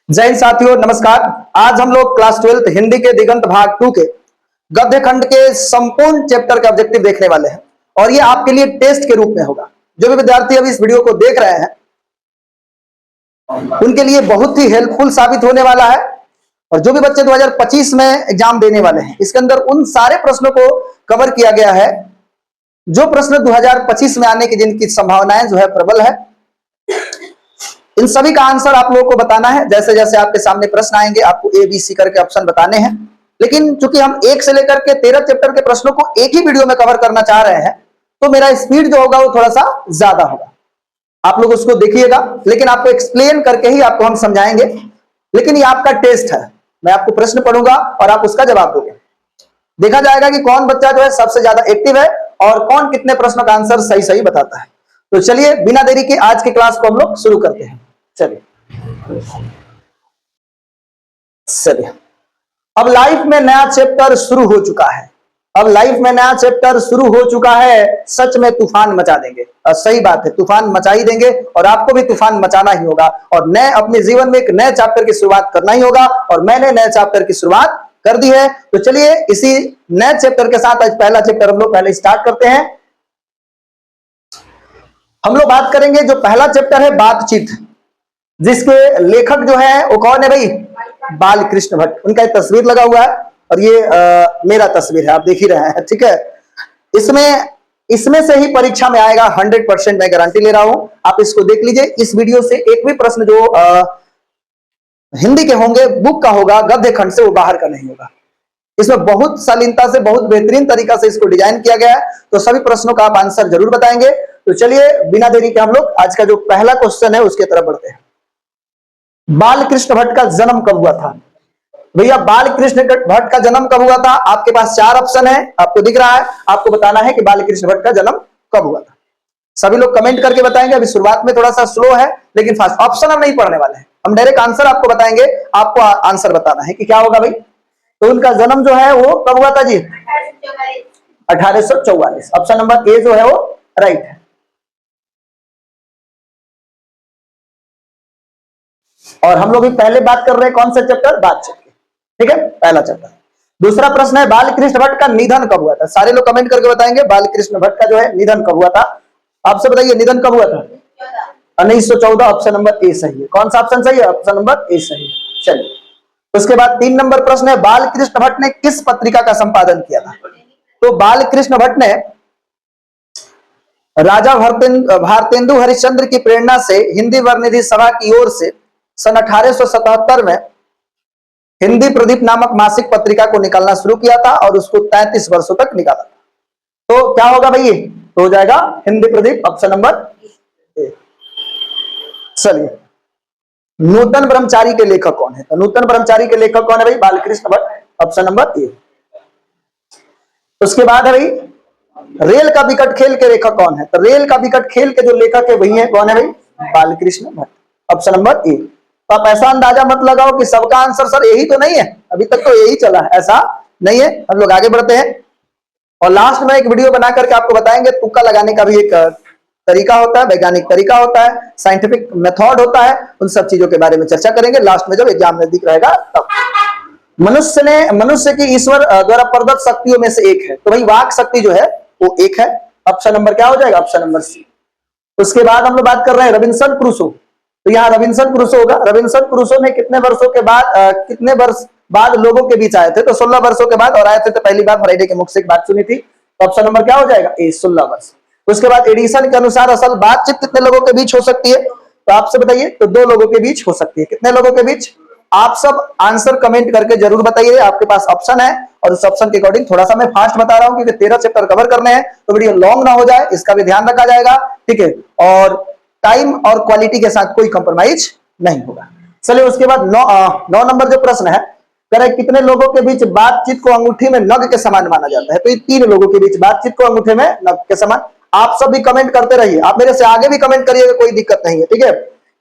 जय हिंद साथियों, नमस्कार। आज हम लोग क्लास 12 हिंदी के दिगंत भाग 2 के गद्य खंड के संपूर्ण चैप्टर का ऑब्जेक्टिव देखने वाले हैं और ये आपके लिए टेस्ट के रूप में होगा। जो भी विद्यार्थी अभी इस वीडियो को देख रहे हैं उनके लिए बहुत ही हेल्पफुल साबित होने वाला है। और जो भी बच्चे 2025 में एग्जाम देने वाले हैं, इसके अंदर उन सारे प्रश्नों को कवर किया गया है जो प्रश्न 2025 में आने की जिनकी संभावनाएं जो है प्रबल है। इन सभी का आंसर आप लोगों को बताना है। जैसे जैसे आपके सामने प्रश्न आएंगे आपको ए बी सी करके ऑप्शन बताने हैं। लेकिन चूंकि हम 1 से लेकर के 13 चैप्टर के प्रश्नों को एक ही वीडियो में कवर करना चाह रहे हैं, तो मेरा स्पीड जो होगा वो थोड़ा सा ज्यादा होगा। आप लोग उसको देखिएगा, लेकिन आपको एक्सप्लेन करके ही आपको हम समझाएंगे। लेकिन ये आपका टेस्ट है, मैं आपको प्रश्न पढ़ूंगा और आप उसका जवाब दोगे। देखा जाएगा कि कौन बच्चा जो है सबसे ज्यादा एक्टिव है और कौन कितने प्रश्नों का आंसर सही सही बताता है। तो चलिए बिना देरी के आज के क्लास को हम लोग शुरू करते हैं। चलिए अब लाइफ में नया चैप्टर शुरू हो चुका है। अब लाइफ में नया चैप्टर शुरू हो चुका है। सच में तूफान मचा देंगे। और सही बात है, तूफान मचा ही देंगे और आपको भी तूफान मचाना ही होगा और नए अपने जीवन में एक नए चैप्टर की शुरुआत करना ही होगा। और मैंने नए चैप्टर की शुरुआत कर दी है। तो चलिए इसी नए चैप्टर के साथ आज पहला चैप्टर हम लोग पहले स्टार्ट करते हैं। हम लोग बात करेंगे जो पहला चैप्टर है बातचीत, जिसके लेखक जो है वो कौन है भाई? बाल कृष्ण भट्ट। उनका एक तस्वीर लगा हुआ है और ये मेरा तस्वीर है, आप देख ही रहे हैं, ठीक है। इसमें से ही परीक्षा में आएगा 100%, मैं गारंटी ले रहा हूं। आप इसको देख लीजिए। इस वीडियो से एक भी प्रश्न जो हिंदी के होंगे, बुक का होगा, गद्य खंड से, वो बाहर का नहीं होगा। इसमें बहुत शालीनता से, बहुत बेहतरीन तरीका से इसको डिजाइन किया गया है। तो सभी प्रश्नों का आप आंसर जरूर बताएंगे। तो चलिए बिना देरी के हम लोग आज का जो पहला क्वेश्चन है उसके तरफ बढ़ते हैं। बाल कृष्ण भट्ट का जन्म कब हुआ था? भैया बाल कृष्ण भट्ट का जन्म कब हुआ था? आपके पास 4 ऑप्शन है, आपको दिख रहा है। आपको बताना है कि बाल कृष्ण भट्ट का जन्म कब हुआ था। सभी लोग कमेंट करके बताएंगे। अभी शुरुआत में थोड़ा सा स्लो है, लेकिन फास्ट। ऑप्शन हम नहीं पढ़ने वाले हैं, हम डायरेक्ट आंसर आपको बताएंगे। आपको आंसर बताना है कि क्या होगा भाई। तो उनका जन्म जो है वो कब हुआ था जी? 1844। ऑप्शन नंबर ए जो है वो राइट है। और हम लोग भी पहले बात कर रहे हैं कौन सा चैप्टर? बातचीत की, ठीक है, पहला चैप्टर। दूसरा प्रश्न है बाल कृष्ण भट्ट का निधन कब हुआ था? सारे लोग कमेंट करके बताएंगे बाल कृष्ण भट्ट का जो है निधन कब हुआ था। आपसे बताइए निधन कब हुआ था? 1914। ऑप्शन नंबर ए सही है। कौन सा ऑप्शन सही है? ऑप्शन नंबर ए सही है। चलिए उसके बाद 3 नंबर प्रश्न है बाल कृष्ण भट्ट ने किस पत्रिका का संपादन किया था? तो बाल कृष्ण भट्ट ने राजा भारतेंदु हरिश्चंद्र की प्रेरणा से हिंदी वर्णनिधि सभा की ओर से सन 1877 में हिंदी प्रदीप नामक मासिक पत्रिका को निकालना शुरू किया था और उसको 33 वर्षों तक निकाला था। तो क्या होगा भाई? तो हो जाएगा हिंदी प्रदीप। ऑप्शन नंबर ए। चलिए नूतन ब्रह्मचारी के लेखक कौन है? तो नूतन ब्रह्मचारी के लेखक कौन है भाई? बालकृष्ण भट्ट। ऑप्शन नंबर ए। उसके बाद है भाई रेल का विकट खेल के लेखक कौन है? तो रेल का विकट खेल के जो लेखक है वही है, कौन है भाई? बालकृष्ण भट्ट। ऑप्शन नंबर ए। तो आप ऐसा अंदाजा मत लगाओ कि सबका आंसर सर यही तो नहीं है, अभी तक तो यही चला है, ऐसा नहीं है। हम लोग आगे बढ़ते हैं और लास्ट में एक वीडियो बना करके आपको बताएंगे तुक्का लगाने का भी एक तरीका होता है, वैज्ञानिक तरीका होता है, साइंटिफिक मेथड होता है। उन सब चीजों के बारे में चर्चा करेंगे लास्ट में, जब एग्जाम नजदीक रहेगा तब। मनुष्य की ईश्वर द्वारा प्रदत्त शक्तियों में से एक है, तो भाई वाक शक्ति जो है वो एक है। ऑप्शन नंबर क्या हो जाएगा? Option number C. उसके बाद हम लोग बात कर रहे हैं रॉबिन्सन क्रूसो। तो यहाँ रॉबिन्सन क्रूसो होगा। रॉबिन्सन क्रूसो ने कितने वर्षों के बाद कितने वर्ष बाद लोगों के बीच आए थे? तो 16 वर्षों के बाद, और आए थे तो पहली बार फ्राइडे के मुख से एक बात सुनी थी। तो ऑप्शन नंबर क्या हो जाएगा? ए, 16 वर्ष। उसके बाद एडिसन के अनुसार असल बातचीत कितने लोगों के बीच हो सकती है? तो आपसे बताइए। तो 2 लोगों के बीच हो सकती है। कितने लोगों के बीच? आप सब आंसर कमेंट करके जरूर बताइए। आपके पास ऑप्शन है और उस ऑप्शन के अकॉर्डिंग थोड़ा सा मैं फास्ट बता रहा हूं क्योंकि 13 चैप्टर कवर करने हैं, तो वीडियो लॉन्ग ना हो जाए, इसका भी ध्यान रखा जाएगा, ठीक है। और टाइम और क्वालिटी के साथ कोई कंप्रोमाइज नहीं होगा। चलिए उसके बाद 9 नंबर जो प्रश्न है, करें कितने लोगों के बीच बातचीत को अंगूठी में नग के समान माना जाता है? तो ये 3 लोगों के बीच बातचीत को अंगूठे में नग के समान। आप सब भी कमेंट करते रहिए, आप मेरे से आगे भी कमेंट करिएगा, कोई दिक्कत नहीं है, ठीक है।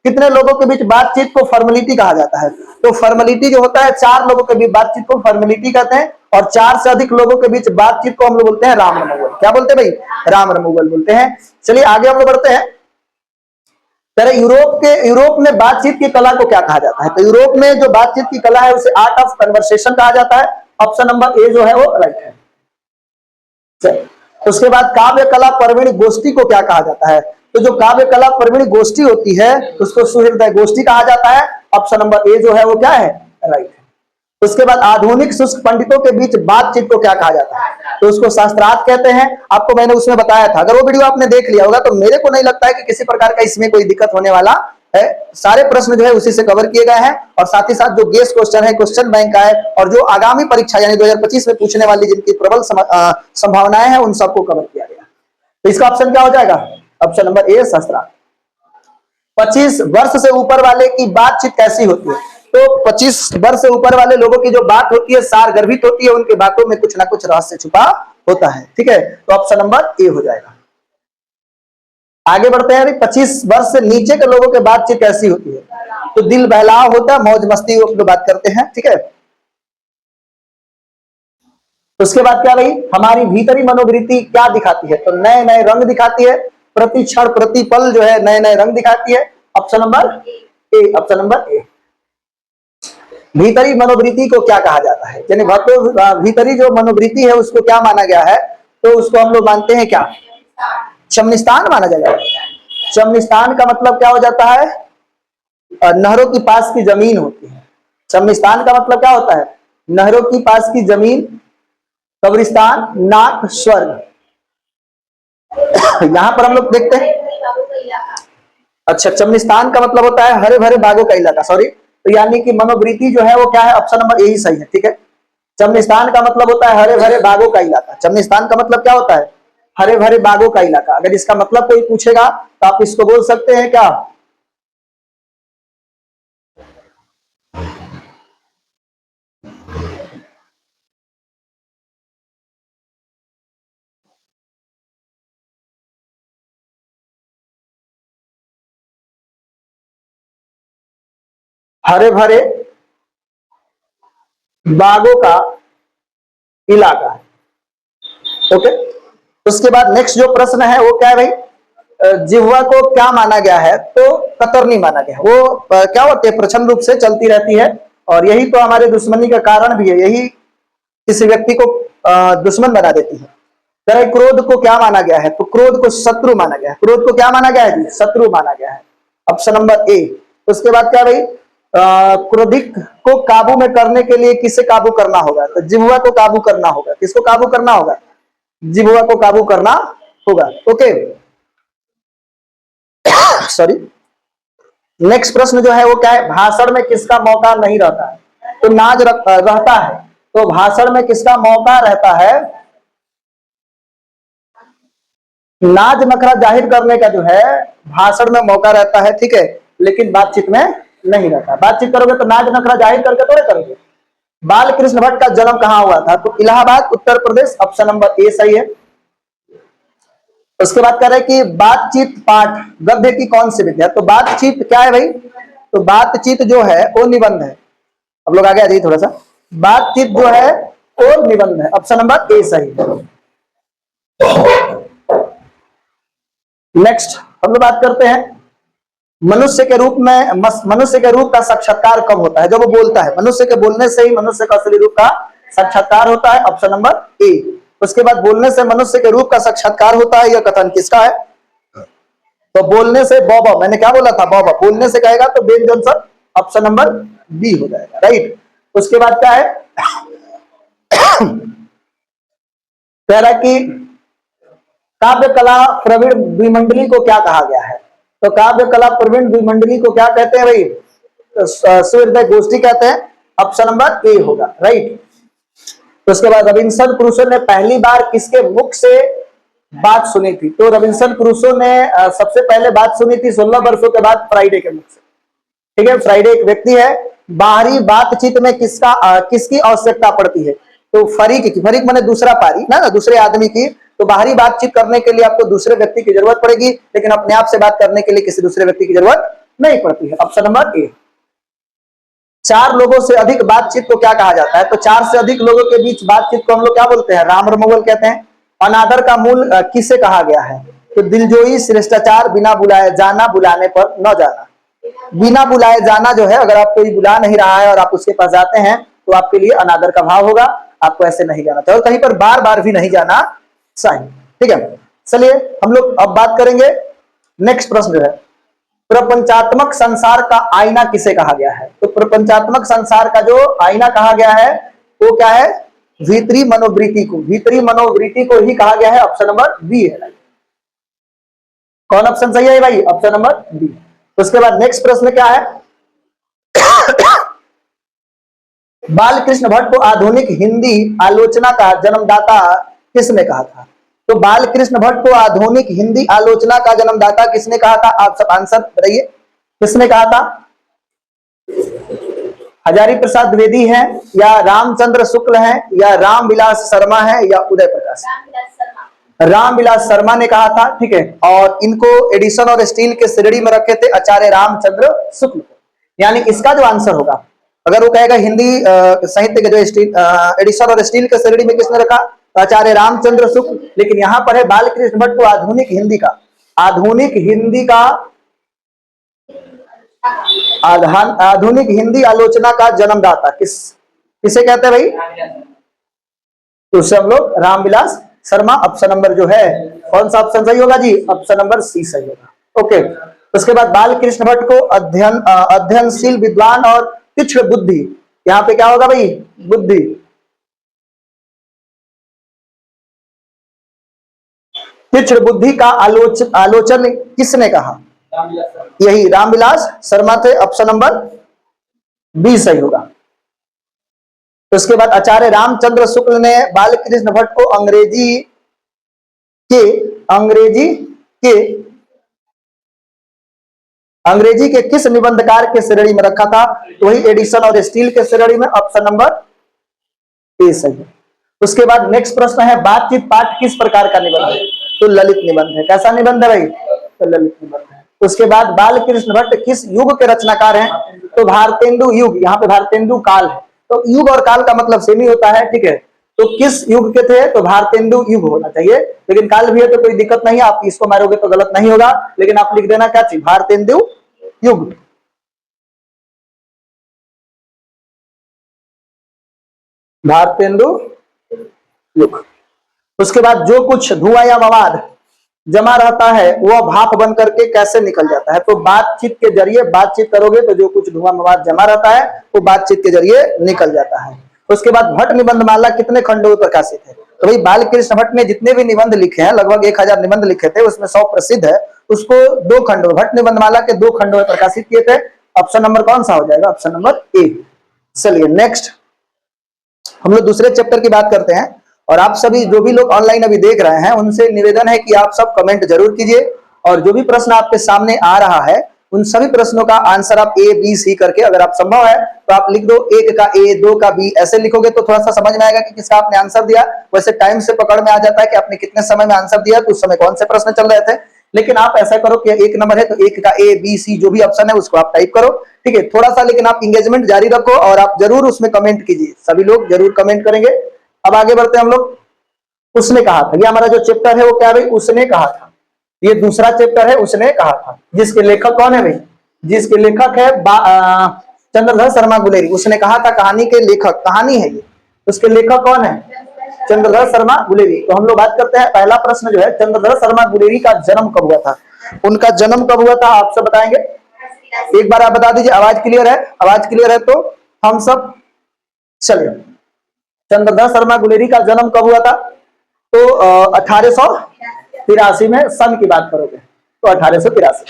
कितने लोगों के बीच बातचीत को फॉर्मेलिटी कहा जाता है? तो फॉर्मेलिटी जो होता है 4 लोगों के बीच बातचीत को फॉर्मेलिटी कहते हैं और 4 से अधिक लोगों के बीच बातचीत को हम लोग बोलते हैं राम रमोगल। क्या बोलते हैं भाई? राम रमोगल बोलते हैं। चलिए आगे हम लोग बढ़ते हैं। कह रहे यूरोप में बातचीत की कला को क्या कहा जाता है? तो यूरोप में जो बातचीत की कला है उसे आर्ट ऑफ कन्वर्सेशन कहा जाता है। ऑप्शन नंबर ए जो है वो राइट है। उसके बाद काव्य कला प्रवीण गोष्ठी को क्या कहा जाता है? तो जो काव्य कला प्रवीण गोष्ठी होती है उसको सुहृदय गोष्ठी कहा जाता है। ऑप्शन नंबर ए जो है वो क्या है? राइट है। उसके बाद आधुनिक शुष्क पंडितों के बीच बातचीत को क्या कहा जाता है? तो उसको शास्त्रार्थ कहते हैं। आपको मैंने उसमें बताया था, अगर वो वीडियो आपने देख लिया होगा तो मेरे को नहीं लगता है कि किसी प्रकार का इसमें कोई दिक्कत होने वाला है। सारे प्रश्न जो है उसी से कवर किए गए हैं और साथ ही साथ जो गेस क्वेश्चन है क्वेश्चन बैंक का है और जो आगामी परीक्षा यानी 2025 में पूछने वाली जिनकी प्रबल संभावनाएं हैं उन सबको कवर किया गया। तो इसका ऑप्शन क्या हो जाएगा? ऑप्शन नंबर ए शास्त्रार्थ। 25 वर्ष से ऊपर वाले की बातचीत कैसी होती है? तो 25 वर्ष से ऊपर वाले लोगों की जो बात होती है सार गर्भित होती है, उनकी बातों में कुछ ना कुछ रहस्य छुपा होता है। ठीक है, तो ऑप्शन नंबर ए हो जाएगा। आगे बढ़ते हैं। 25 वर्ष से नीचे के लोगों की बातचीत कैसी होती है? तो दिल बहलाव होता है, मौज मस्ती वो लोग बात करते हैं। ठीक है, उसके बाद क्या भाई, हमारी भीतरी मनोवृत्ति क्या दिखाती है? तो नए नए रंग दिखाती है, प्रति क्षण प्रति पल जो है नए नए रंग दिखाती है। ऑप्शन नंबर ए, ऑप्शन नंबर ए। भीतरी मनोवृत्ति को क्या कहा जाता है? यानी भीतरी जो मनोवृत्ति है उसको क्या माना गया है? तो उसको हम लोग मानते हैं क्या? शमनिस्तान माना जाएगा। शमनिस्तान का मतलब क्या हो जाता है? नहरों के पास की जमीन होती है। शमनिस्तान का मतलब क्या होता है? नहरों की पास की जमीन, कब्रिस्तान, नाक, स्वर्ग। यहां पर हम लोग देखते हैं। अच्छा, शमनिस्तान का मतलब होता है हरे भरे बागों का इलाका। सॉरी, तो यानी कि मनोवृत्ति जो है वो क्या है? ऑप्शन नंबर ए ही सही है। ठीक है, शमनिस्तान का मतलब होता है हरे भरे बागों का इलाका। शमनिस्तान का मतलब क्या होता है? हरे भरे बागों का इलाका। अगर इसका मतलब कोई पूछेगा तो आप इसको बोल सकते हैं क्या? हरे भरे बागों का इलाका है। ओके, उसके बाद नेक्स्ट जो प्रश्न है वो क्या है भाई? जिह्वा को क्या माना गया है? तो कतरनी माना गया है। वो क्या होती है? प्रचंड रूप से चलती रहती है और यही तो हमारे दुश्मनी का कारण भी है। यही किसी व्यक्ति को दुश्मन बना देती है। तरह क्रोध को क्या माना गया है? तो क्रोध को शत्रु माना गया है। क्रोध को क्या माना गया है जी? शत्रु माना गया है। ऑप्शन नंबर ए। उसके बाद क्या भाई, क्रोधिक को काबू में करने के लिए किसे काबू करना होगा? तो जिह्वा को काबू करना होगा। किसको काबू करना होगा? जिह्वा को काबू करना होगा। Okay, sorry. नेक्स्ट प्रश्न जो है वो क्या है? भाषण में किसका मौका नहीं रहता है? तो नाज रहता है। तो भाषण में किसका मौका रहता है? नाज नखरा जाहिर करने का जो है भाषण में मौका रहता है। ठीक है, लेकिन बातचीत में नहीं रहता। बातचीत करोगे तो नाज नखरा जाहिर करके थोड़े करोगे। बाल कृष्ण भट्ट का जन्म कहां हुआ था? तो इलाहाबाद, उत्तर प्रदेश। ऑप्शन नंबर ए सही है। उसके बाद कह रहे हैं कि बातचीत पाठ गद्य की कौन सी विद्या? तो बातचीत क्या है भाई? तो बातचीत जो है वो निबंध है। अब लोग आगे आ जाइए थोड़ा सा। बातचीत जो है वो निबंध है। ऑप्शन नंबर ए सही है। नेक्स्ट हम लोग बात करते हैं मनुष्य के रूप में, मनुष्य के रूप का साक्षात्कार कब होता है? जब वो बोलता है। मनुष्य के बोलने से ही मनुष्य का असली रूप का साक्षात्कार होता है। ऑप्शन नंबर ए। उसके बाद बोलने से मनुष्य के रूप का साक्षात्कार होता है, यह कथन किसका है? तो बोलने से बॉबा, मैंने क्या बोला था? बॉबा। बोलने से कहेगा तो Ben Johnson. Option number B हो जाएगा। राइट। उसके बाद क्या है? कह रहा कि काव्य कला प्रवीण द्विमंडली को क्या कहा गया है? तो काव्य कला प्रवीण द्विमंडली को क्या कहते हैं भाई? सुहृदय गोष्ठी कहते हैं। ऑप्शन नंबर ए होगा। राइट। उसके बाद रबिन्सन क्रूसो ने पहली बार किसके मुख से बात सुनी थी? तो रबिन्सन क्रूसो ने सबसे पहले बात सुनी थी 16 वर्षों के बाद फ्राइडे के मुख से। ठीक है, फ्राइडे एक व्यक्ति है। बाहरी बातचीत में किसकी आवश्यकता पड़ती है? तो फरीक की। फरीक माने दूसरा पारी ना, दूसरे आदमी की। तो बाहरी बातचीत करने के लिए आपको दूसरे व्यक्ति की जरूरत पड़ेगी, लेकिन अपने आप से बात करने के लिए किसी दूसरे व्यक्ति की जरूरत नहीं पड़ती है। ऑप्शन नंबर ए। 4 लोगों से अधिक बातचीत को क्या कहा जाता है? तो 4 से अधिक लोगों के बीच बातचीत को हम लोग क्या बोलते हैं? राम रमोगल कहते हैं। अनादर का मूल किसे कहा गया है? तो दिलजोई श्रेष्ठाचार, बिना बुलाए जाना, बुलाने पर न जाना। बिना बुलाए जाना जो है, अगर आप कोई बुला नहीं रहा है और आप उसके पास जाते हैं तो आपके लिए अनादर का भाव होगा, आपको ऐसे नहीं जाना चाहिए और कहीं पर बार बार भी नहीं जाना चाहिए। ठीक है, चलिए हम लोग अब बात करेंगे। नेक्स्ट प्रश्न जो है, प्रपंचात्मक संसार का आईना किसे कहा गया है? तो प्रपंचात्मक संसार का जो आईना कहा गया है वो क्या है? भीतरी मनोवृत्ति को, भीतरी मनोवृत्ति को ही कहा गया है। ऑप्शन नंबर बी है। कौन ऑप्शन सही है भाई? Option number B. उसके बाद नेक्स्ट प्रश्न क्या है? बालकृष्ण भट्ट को आधुनिक हिंदी आलोचना का जन्मदाता किसने कहा था? तो बालकृष्ण भट्ट को आधुनिक हिंदी आलोचना का जन्मदाता किसने कहा था? आप सब आंसर बताइए, किसने कहा था? हजारी प्रसाद द्विवेदी है, या रामचंद्र शुक्ल है, या रामविलास शर्मा है, या उदय प्रकाश? रामविलास शर्मा ने कहा था। ठीक है, और इनको एडिशन और स्टील के श्रेणी में रखे थे आचार्य रामचंद्र शुक्ल। यानी इसका जो आंसर होगा, अगर वो कहेगा हिंदी साहित्य के जो स्टील एडिशन और स्टील के श्रेणी में किसने रखा? आचार्य रामचंद्र शुक्ल। लेकिन यहां पर है बालकृष्ण भट्ट को आधुनिक हिंदी का, आधुनिक हिंदी का, आधुनिक हिंदी आलोचना का जन्मदाता किसे कहते हैं भाई? तो उससे हम लोग रामविलास शर्मा। ऑप्शन नंबर जो है, कौन सा ऑप्शन सही होगा जी? ऑप्शन नंबर सी सही होगा। ओके, उसके बाद बालकृष्ण भट्ट को अध्ययनशील विद्वान और तीक्ष्ण बुद्धि, यहाँ पे क्या होगा भाई? बुद्धि। तीक्ष्ण बुद्धि का आलोचन किसने कहा? यही रामविलास शर्मा थे। ऑप्शन नंबर बी सही होगा। तो उसके बाद आचार्य रामचंद्र शुक्ल ने बालकृष्ण भट्ट को अंग्रेजी के किस निबंधकार के श्रेणी में रखा था? तो वही एडिशन और स्टील के श्रेणी में। ऑप्शन नंबर ए सही है। उसके बाद नेक्स्ट प्रश्न है, बातचीत पाठ किस प्रकार का निबंध है? तो ललित निबंध है। कैसा निबंध है भाई? तो ललित निबंध है। उसके बाद बालकृष्ण भट्ट किस युग के रचनाकार हैं? तो भारतेंदु युग। यहाँ पे भारतेंदु काल है, तो युग और काल का मतलब सेम ही होता है। ठीक है, तो किस युग के थे? तो भारतेंदु युग होना चाहिए, लेकिन काल भी है तो कोई दिक्कत नहीं है, आप इसको मारोगे तो गलत नहीं होगा, लेकिन आप लिख देना क्या चाहिए? भारतेंदु युग। भारतेंदु युग। उसके बाद जो कुछ धुआं या मवाद जमा रहता है वह भाप बन करके कैसे निकल जाता है? तो बातचीत के जरिए, बातचीत करोगे तो जो कुछ धुआं मवाद जमा रहता है वो बातचीत के जरिए निकल जाता है। उसके बाद भट्ट निबंधमाला कितने खंडों में प्रकाशित है? तो भाई बालकृष्ण भट्ट ने जितने भी निबंध लिखे हैं, लगभग 1000 निबंध लिखे थे, उसमें 100 प्रसिद्ध है, उसको 2 खंडों, भट्ट निबंधमाला के 2 खंडों में प्रकाशित किए थे। ऑप्शन नंबर कौन सा हो जाएगा? ऑप्शन नंबर ए। चलिए नेक्स्ट हम लोग दूसरे चैप्टर की बात करते हैं, और आप सभी जो भी लोग ऑनलाइन अभी देख रहे हैं उनसे निवेदन है कि आप सब कमेंट जरूर कीजिए, और जो भी प्रश्न आपके सामने आ रहा है उन सभी प्रश्नों का आंसर आप ए बी सी करके, अगर आप संभव है तो आप लिख दो, 1 का ए, 2 का बी, ऐसे लिखोगे तो थोड़ा सा समझ में आएगा कि किसका आपने आंसर दिया। वैसे टाइम से पकड़ में आ जाता है कि आपने कितने समय में आंसर दिया, तो उस समय कौन से प्रश्न चल रहे थे। लेकिन आप ऐसा करो कि 1 नंबर है तो 1 का ए बी सी जो भी ऑप्शन है उसको आप टाइप करो। ठीक है, थोड़ा सा लेकिन आप इंगेजमेंट जारी रखो और आप जरूर उसमें कमेंट कीजिए, सभी लोग जरूर कमेंट करेंगे। अब आगे बढ़ते हैं हम लोग। उसने कहा था, ये हमारा जो चैप्टर है वो क्या भाई? उसने कहा था। ये दूसरा चैप्टर है, उसने कहा था, जिसके लेखक कौन है भाई? जिसके लेखक है चंद्रधर शर्मा गुलेरी। उसने कहा था कहानी के लेखक, कहानी है ये, उसके लेखक कौन है? चंद्रधर शर्मा गुलेरी। तो हम लोग बात करते हैं, पहला प्रश्न जो है, चंद्रधर शर्मा गुलेरी का जन्म कब हुआ था? उनका जन्म कब हुआ था आप सब बताएंगे? एक बार आप बता दीजिए। आवाज क्लियर है? आवाज क्लियर है तो हम सब चलिए। चंद्रधर शर्मा गुलेरी का जन्म कब हुआ था? तो 1883 में, सन की बात करोगे तो 1883।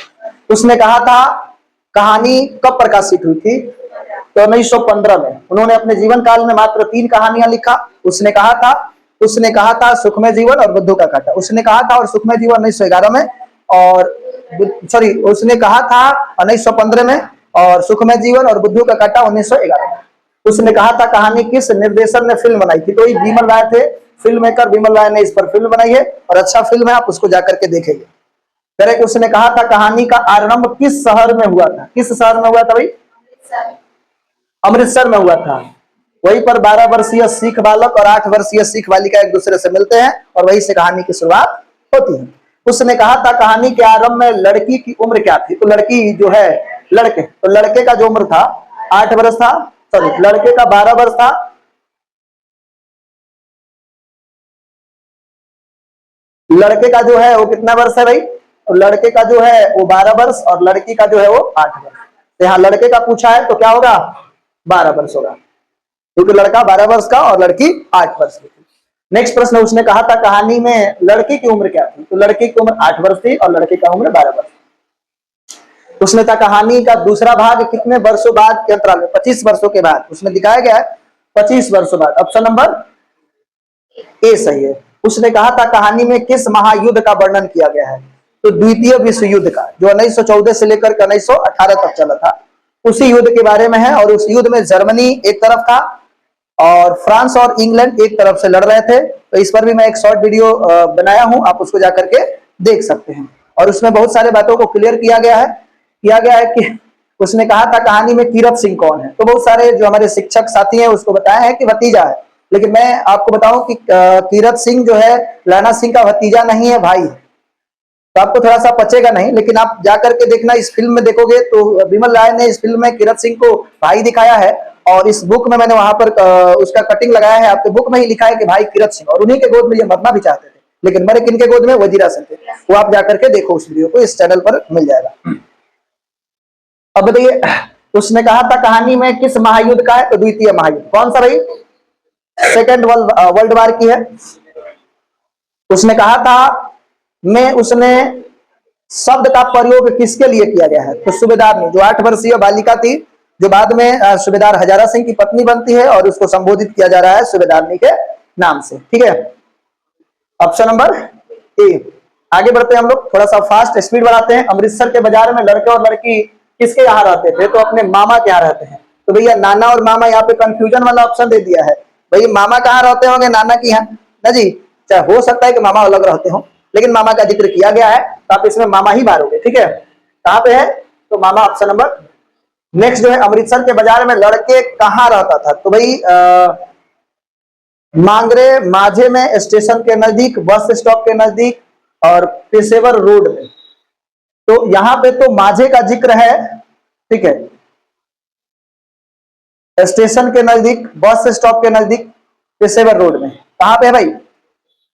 उसने कहा था कहानी कब प्रकाशित हुई थी? तो 1915 में। उन्होंने अपने जीवन काल में मात्र 3 कहानियां लिखा। उसने कहा था सुखमय जीवन और बुद्धू का कांटा। उसने कहा था और सुखमय जीवन 1911 में, और सॉरी उसने कहा था 1915 में, और सुखमय जीवन और बुद्धू का कांटा 1911 में। उसने कहा था कहानी किस निर्देशक ने फिल्म बनाई थी? तो ये विमल राय थे, फिल्म मेकर विमल राय ने इस पर फिल्म बनाई है, और अच्छा फिल्म है, आप उसको जाकर के देखेंगे। फिर उसने कहा था कहानी का आरंभ किस शहर में हुआ था? किस शहर में हुआ था भाई? अमृतसर में हुआ था। वहीं पर 12 वर्षीय सिख बालक और 8 वर्षीय सिख बालिका एक दूसरे से मिलते हैं और वहीं से कहानी की शुरुआत होती है। उसने कहा था कहानी के आरंभ में लड़की की उम्र क्या थी? तो लड़की जो है, लड़के, तो लड़के का जो उम्र था 8 वर्ष था, सॉरी लड़के का 12 वर्ष था, लड़के का जो है वो कितना वर्ष है भाई? तो लड़के का जो है वो 12 वर्ष और लड़की का जो है वो 8 वर्ष। तो यहाँ लड़के का पूछा है तो क्या होगा? 12 वर्ष होगा, क्योंकि लड़का 12 वर्ष का और लड़की 8 वर्ष की। नेक्स्ट प्रश्न उसने कहा था कहानी में लड़की की उम्र क्या थी? तो लड़की की उम्र 8 वर्ष थी और लड़के का उम्र 12 वर्ष। उसने था कहानी का दूसरा भाग कितने वर्षों बाद के अंतराल में? 25 वर्षों के बाद। उसमें दिखाया गया है 25 वर्षों बाद। ऑप्शन नंबर ए सही है। उसने कहा था कहानी में किस महायुद्ध का वर्णन किया गया है? तो द्वितीय विश्व युद्ध का, जो 1914 से लेकर के 1918 तक चला था, उसी युद्ध के बारे में है। और उस युद्ध में जर्मनी एक तरफ था और फ्रांस और इंग्लैंड एक तरफ से लड़ रहे थे। तो इस पर भी मैं एक शॉर्ट वीडियो बनाया हूं, आप उसको जाकर के देख सकते हैं। और उसमें बहुत सारे बातों को क्लियर किया गया है कि उसने कहा था कहानी में कीरत सिंह कौन है? तो बहुत सारे जो हमारे शिक्षक साथी हैं उसको बताया है कि भतीजा है, लेकिन मैं आपको बताऊं कि कीरत सिंह जो है लैना सिंह का भतीजा नहीं है, भाई है। तो आपको थोड़ा सा पचेगा नहीं, लेकिन आप जाकर के देखना, इस फिल्म में देखोगे तो विमल राय ने इस फिल्म में कीरत सिंह को भाई दिखाया है। और इस बुक में मैंने वहां पर उसका कटिंग लगाया है, आपके बुक में ही लिखा है कि भाई कीरत सिंह, और उन्हीं के गोद में ये मरना भी चाहते थे, लेकिन मरे किन के गोद में? वजीरा सिंह थे। वो आप जाकर के देखो, उस वीडियो को इस चैनल पर मिल जाएगा। अब बताइए, उसने कहा था कहानी में किस महायुद्ध का है? तो द्वितीय महायुद्ध। कौन सा भाई? सेकेंड वर्ल्ड वार की है। उसने कहा था में उसने शब्द का प्रयोग किसके लिए किया गया है? तो सूबेदार ने, जो 8 वर्षीय बालिका थी, जो बाद में सूबेदार हजारा सिंह की पत्नी बनती है, और उसको संबोधित किया जा रहा है सूबेदारनी के नाम से। ठीक है, ऑप्शन नंबर ए। आगे बढ़ते हैं हम लोग, थोड़ा सा फास्ट स्पीड बढ़ाते हैं। अमृतसर के बाजार में लड़के और लड़की किसके यहाँ रहते थे? तो अपने मामा के यहाँ रहते हैं। तो भैया नाना और मामा, यहाँ पे कंफ्यूजन वाला ऑप्शन दे दिया है। भाई मामा कहाँ रहते होंगे? नाना की यहाँ ना जी। चाहे हो सकता है कि मामा अलग रहते हो, लेकिन मामा का जिक्र किया गया है तो आप इसमें मामा ही मारोगे। ठीक है, कहाँ पे है? तो मामा, ऑप्शन नंबर। नेक्स्ट जो है, अमृतसर के बाजार में लड़के कहाँ रहता था? तो भाई मांगरे माझे में, स्टेशन के नजदीक, बस स्टॉप के नजदीक, और पेशेवर रोड में। तो यहां पे तो माझे का जिक्र है, ठीक है, स्टेशन के नजदीक, बस स्टॉप के नजदीक, पेशेवर रोड में। कहां पे है भाई?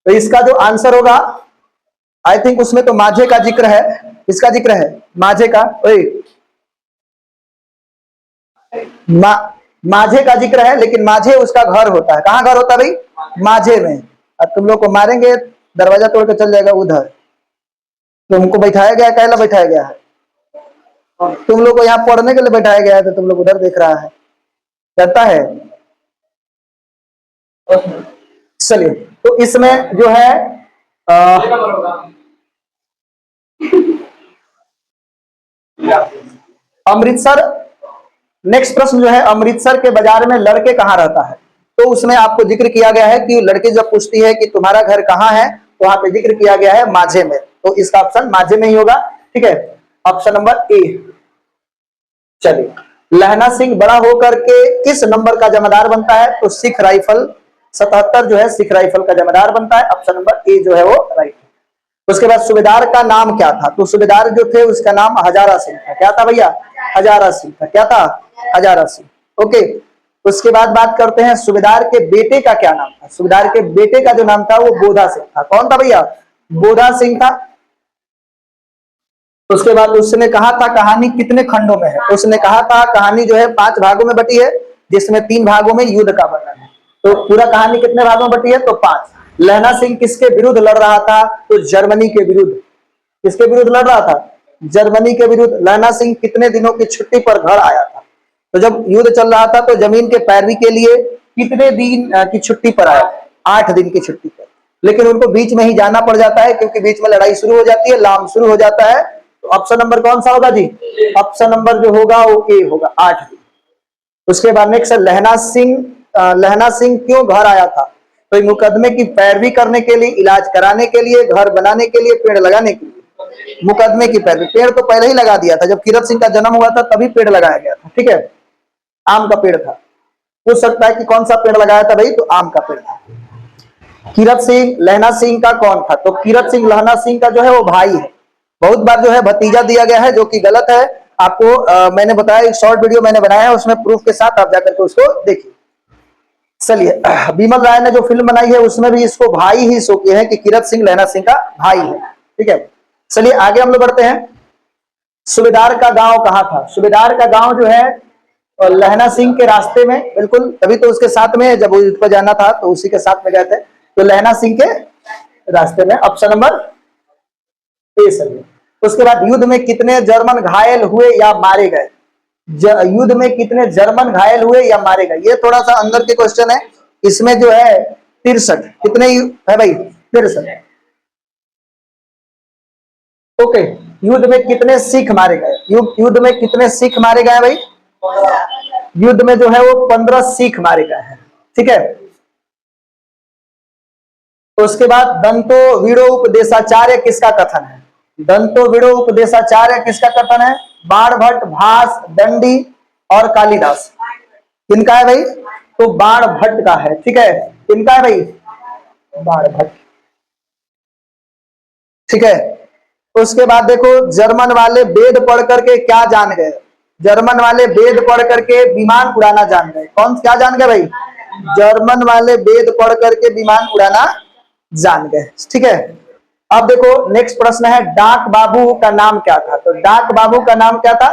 तो इसका जो आंसर होगा, आई थिंक उसमें तो माझे का जिक्र है। इसका जिक्र है माझे का, माझे का जिक्र है, लेकिन माझे उसका घर होता है। कहां घर होता है भाई? माझे में। अब तुम लोग को मारेंगे, दरवाजा तोड़ के चल जाएगा उधर। तुमको बैठाया गया, कहला बैठाया गया है? तुम लोग को यहाँ पढ़ने के लिए बैठाया गया है, तो तुम लोग उधर देख रहा है, करता है। चलिए, तो इसमें जो है अमृतसर, नेक्स्ट प्रश्न जो है, अमृतसर के बाजार में लड़के कहाँ रहता है? तो उसमें आपको जिक्र किया गया है कि लड़की जब पूछती है कि तुम्हारा घर कहाँ है, तो वहां पे जिक्र किया गया है माझे में। तो इसका ऑप्शन माझे में ही होगा। ठीक है, ऑप्शन नंबर ए। चलिए, लहना सिंह बड़ा होकर के किस नंबर का जमादार बनता है? तो सिख राइफल 77 जो है सिख राइफल का जमादार बनता है। ऑप्शन नंबर ए जो है वो राइट। उसके बाद सूबेदार का नाम क्या था? तो सूबेदार जो थे उसका नाम हजारा सिंह था। क्या था भैया? हजारा सिंह था। क्या था? हजारा सिंह। ओके, उसके बाद बात करते हैं सूबेदार के बेटे का क्या नाम था? सूबेदार के बेटे का जो नाम था वो बोधा सिंह था। कौन था भैया? बोधा सिंह था। उसके बाद उसने कहा था कहानी कितने खंडों में है? उसने कहा था कहानी जो है 5 भागों में बटी है, जिसमें 3 भागों में युद्ध का वर्णन है। तो पूरा कहानी कितने भागों में बटी है? तो 5। लहना सिंह किसके विरुद्ध लड़ रहा था? तो जर्मनी के विरुद्ध। किसके विरुद्ध लड़ रहा था? जर्मनी के विरुद्ध। लहना सिंह कितने दिनों की छुट्टी पर घर आया था? तो जब युद्ध चल रहा था तो जमीन के पैरवी के लिए कितने दिन की छुट्टी पर आया? 8 दिन की छुट्टी पर। लेकिन उनको बीच में ही जाना पड़ जाता है, क्योंकि बीच में लड़ाई शुरू हो जाती है, लाम शुरू हो जाता है। तो ऑप्शन नंबर कौन सा होगा जी? ऑप्शन नंबर जो होगा वो ए होगा, 8 दिन। उसके बाद नेक्स्ट, लहना सिंह क्यों घर आया था? तो मुकदमे की पैरवी करने के लिए, इलाज कराने के लिए, घर बनाने के लिए, पेड़ लगाने के लिए। मुकदमे की पैरवी, पेड़ तो पहले ही लगा दिया था, जब कीरत सिंह का जन्म हुआ था तभी पेड़ लगाया गया था। ठीक है, आम का पेड़ था। पूछ सकता है कि कौन सा पेड़ लगाया था भाई? तो आम का पेड़ था। कीरत सिंह लहना सिंह का कौन था? तो कीरत सिंह लहना सिंह का जो है वो भाई है। बहुत बार जो है भतीजा दिया गया है, जो कि गलत है। आपको मैंने बताया, एक शॉर्ट वीडियो मैंने बनाया है, उसमें प्रूफ के साथ आप जाकर के उसको देखिए। चलिए, बिमल राय ने जो फिल्म बनाई है उसमें भी इसको भाई ही शो किए हैं कि कीरत सिंह लहना सिंह का भाई है। ठीक है, चलिए आगे हम लोग बढ़ते हैं। सूबेदार का गांव कहाँ था? सूबेदार का गांव जो है लहना सिंह के रास्ते में, बिल्कुल, तभी तो उसके साथ में जब युद्ध पर जाना था तो उसी के साथ में गए थे, तो लहना सिंह के रास्ते में। ऑप्शन नंबर ए सही है। उसके बाद युद्ध में कितने जर्मन घायल हुए या मारे गए? युद्ध में कितने जर्मन घायल हुए या मारे गए? ये थोड़ा सा अंदर के क्वेश्चन है। इसमें जो है 63 कितने है भाई? 63। ओके, युद्ध में कितने सिख मारे गए? युद्ध में कितने सिख मारे गए भाई? युद्ध में जो है वो 15 सिख मारे गए हैं। ठीक है, तो उसके बाद दंतो वीड़ो उपदेशाचार्य किसका कथन है? दंतो वीड़ो उपदेशाचार्य किसका कथन है? बाणभट्ट, भास, दंडी और कालिदास। किनका है भाई? तो बाणभट्ट का है। ठीक है, किनका है भाई? बाणभट्ट। ठीक है, उसके बाद देखो, जर्मन वाले वेद पढ़ करके क्या जान गए? जर्मन वाले वेद पढ़ करके विमान उड़ाना जान गए। कौन क्या जान गए भाई? जर्मन वाले वेद पढ़ करके विमान उड़ाना जान गए। ठीक है, अब देखो नेक्स्ट प्रश्न है, डाक बाबू का नाम क्या था? तो डाक बाबू का नाम क्या था?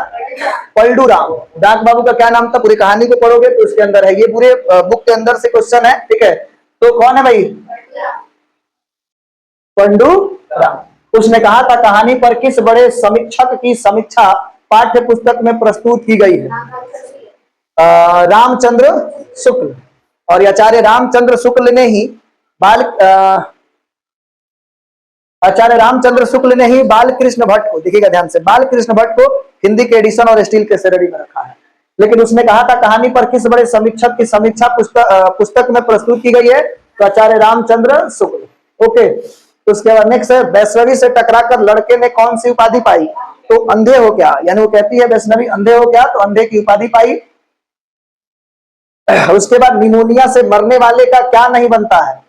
पलटू राम। डाक बाबू का क्या नाम था? पूरी कहानी को पढ़ोगे तो उसके अंदर है, ये पूरे बुक के अंदर से क्वेश्चन है। ठीक है, तो कौन है भाई? पंडू राम। उसने कहा था, कहानी पर किस बड़े समीक्षक की समीक्षा पाठ्य पुस्तक में प्रस्तुत की गई है? रामचंद्र शुक्ल। और आचार्य रामचंद्र शुक्ल ने ही बाल आचार्य रामचंद्र शुक्ल ने ही बालकृष्ण भट्ट को, देखिएगा ध्यान से, बालकृष्ण भट्ट को हिंदी के एडिशन और स्टील के सेरेडी में रखा है। लेकिन उसने कहा था, कहानी पर किस बड़े समीक्षक की समीक्षा पुस्तक में प्रस्तुत की गई है? तो आचार्य रामचंद्र शुक्ल। ओके, तो उसके बाद नेक्स्ट है, वैष्णवी से टकराकर लड़के ने कौन सी उपाधि पाई? तो अंधे हो क्या, यानी वो कहती है वैष्णवी अंधे हो क्या, तो अंधे की उपाधि पाई। उसके बाद निमोनिया से मरने वाले का क्या नहीं बनता है?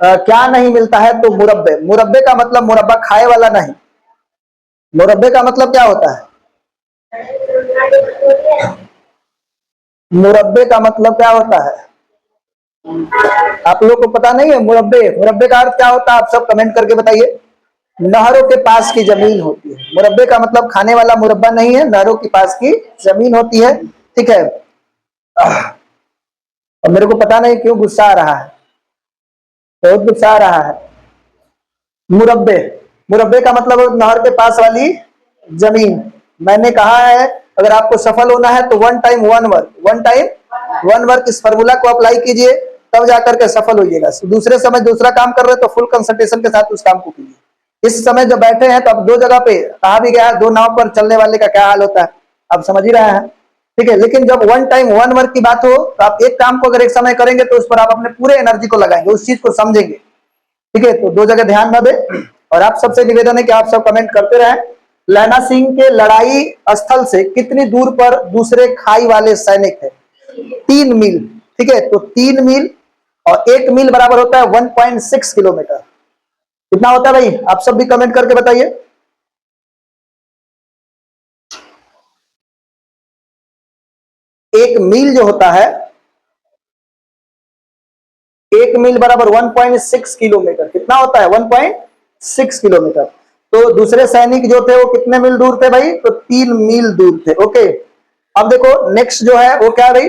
क्या नहीं मिलता है? तो मुरब्बे। मुरब्बे का मतलब मुरब्बा खाए वाला नहीं। मुरब्बे का मतलब क्या होता है? मुरब्बे का मतलब क्या होता है? आप लोग को पता नहीं है मुरब्बे? मुरब्बे का अर्थ क्या होता है? आप सब कमेंट करके बताइए। नहरों के पास की जमीन होती है। मुरब्बे का मतलब खाने वाला मुरब्बा नहीं है, नहरों के पास की जमीन होती है। ठीक है, और मेरे को पता नहीं क्यों गुस्सा आ रहा है, बहुत गुस्सा आ रहा है। मुरब्बे, मुरब्बे का मतलब नहर के पास वाली जमीन। मैंने कहा है, अगर आपको सफल होना है तो one time one work, one time one work, इस फॉर्मूला को अप्लाई कीजिए, तब जाकर के सफल होइएगा। दूसरे समय दूसरा काम कर रहे हैं तो फुल कंसंट्रेशन के साथ उस काम को कीजिए। इस समय जब बैठे हैं तो अब दो जगह पे, कहा भी गया है, दो नाव पर चलने वाले का क्या हाल होता है, आप समझ ही रहे हैं। ठीक है, लेकिन जब वन टाइम वन वर्क की बात हो तो आप एक काम को अगर एक समय करेंगे तो उस पर आप अपने पूरे एनर्जी को लगाएंगे, उस चीज को समझेंगे। ठीक है, तो दो जगह ध्यान न दे। और आप सबसे निवेदन है कि आप सब कमेंट करते रहें। लैना सिंह के लड़ाई स्थल से कितनी दूर पर दूसरे खाई वाले सैनिक थे? 3 मील। ठीक है, तो 3 मील, और 1 मील बराबर होता है 1.6 किलोमीटर। कितना होता है भाई? आप सब भी कमेंट करके बताइए। एक मील जो होता है, 1 मील बराबर 1.6 किलोमीटर। कितना होता है? 1.6 किलोमीटर। तो दूसरे सैनिक जो थे वो कितने मील दूर थे भाई? तो 3 मील दूर थे। ओके, अब देखो नेक्स्ट जो है वो क्या है भाई?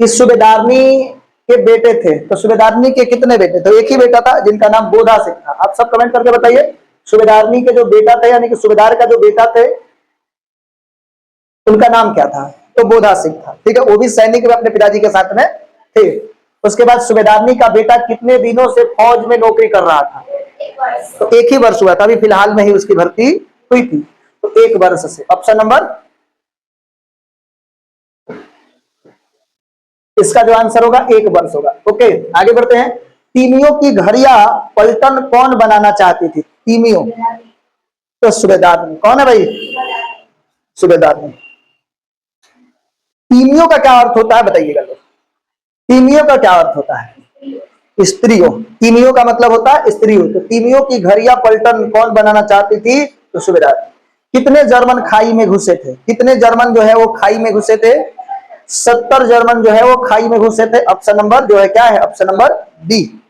कि सूबेदारनी के बेटे थे। तो सूबेदारनी के कितने बेटे थे? एक ही बेटा था जिनका नाम बोधा सिंह था। आप सब कमेंट करके बताइए, सूबेदारनी के जो बेटा थे, यानी कि सूबेदार का जो बेटा थे, उनका नाम क्या था? तो बोधा सिंह था। ठीक है, वो भी सैनिक में अपने पिताजी के साथ में थे। उसके बाद सूबेदारनी का बेटा कितने दिनों से फौज में नौकरी कर रहा था? तो 1 ही वर्ष हुआ था, अभी फिलहाल में ही उसकी भर्ती हुई थी, तो 1 वर्ष से। ऑप्शन नंबर, इसका जो आंसर होगा 1 वर्ष होगा। ओके, आगे बढ़ते हैं। तीमियों की घड़िया पलटन कौन बनाना चाहती थी? तीमियों, तो सूबेदार ने। कौन है भाई? सूबेदार ने। तीमियों का क्या अर्थ होता है बताइएगा लोग? तीमियों का क्या अर्थ होता है? स्त्रियों, तीमियों का मतलब होता है स्त्रियों, तो तीमियों की घर या पलटन कौन बनाना चाहती थी? तो सुबेदार। कितने जर्मन खाई में घुसे थे? कितने जर्मन जो है वो खाई में घुसे थे? 70 जर्मन जो है वो खाई में घुसे थे। ऑप्शन नंबर जो है क्या है? ऑप्शन नंबर डी,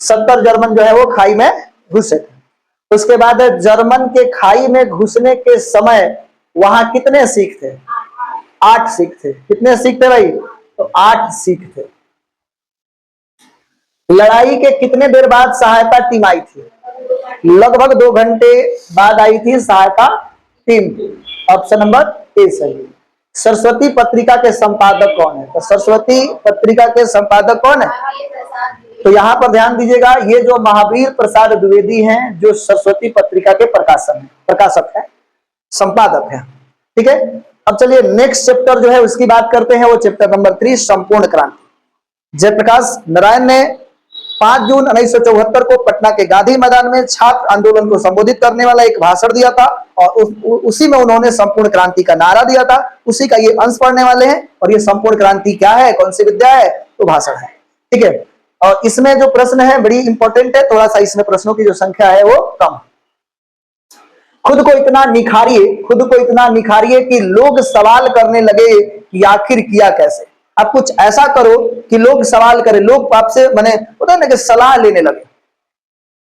70 जर्मन जो है वो खाई में घुसे थे। उसके बाद जर्मन के खाई में घुसने के समय वहां कितने सिख थे? 8 सिख थे। कितने सिख थे भाई? तो 8 सिख थे। लड़ाई के कितने देर बाद सहायता टीम आई थी? लगभग 2 घंटे बाद आई थी सहायता टीम। ऑप्शन नंबर ए सही है। सरस्वती पत्रिका के संपादक कौन है? तो सरस्वती पत्रिका के संपादक कौन है? तो यहां पर ध्यान दीजिएगा, ये जो महावीर प्रसाद द्विवेदी हैं जो सरस्वती पत्रिका के प्रकाशक है, संपादक है। ठीक है, अब चलिए नेक्स्ट चैप्टर जो है उसकी बात करते हैं, वो चैप्टर नंबर 3 संपूर्ण क्रांति। जयप्रकाश नारायण ने 5 जून 1974 को पटना के गांधी मैदान में छात्र आंदोलन को संबोधित करने वाला एक भाषण दिया था और उसी में उन्होंने संपूर्ण क्रांति का नारा दिया था। उसी का ये अंश पढ़ने वाले हैं। और ये संपूर्ण क्रांति क्या है, कौन सी विद्या है? तो भाषण है। ठीक है, और इसमें जो प्रश्न है बड़ी इंपॉर्टेंट है, थोड़ा सा इसमें प्रश्नों की जो संख्या है वो कम। खुद को इतना निखारिए कि लोग सवाल करने लगे कि आखिर किया कैसे। आप कुछ ऐसा करो कि लोग सवाल करें, लोग आपसे माने होता है ना कि सलाह लेने लगे।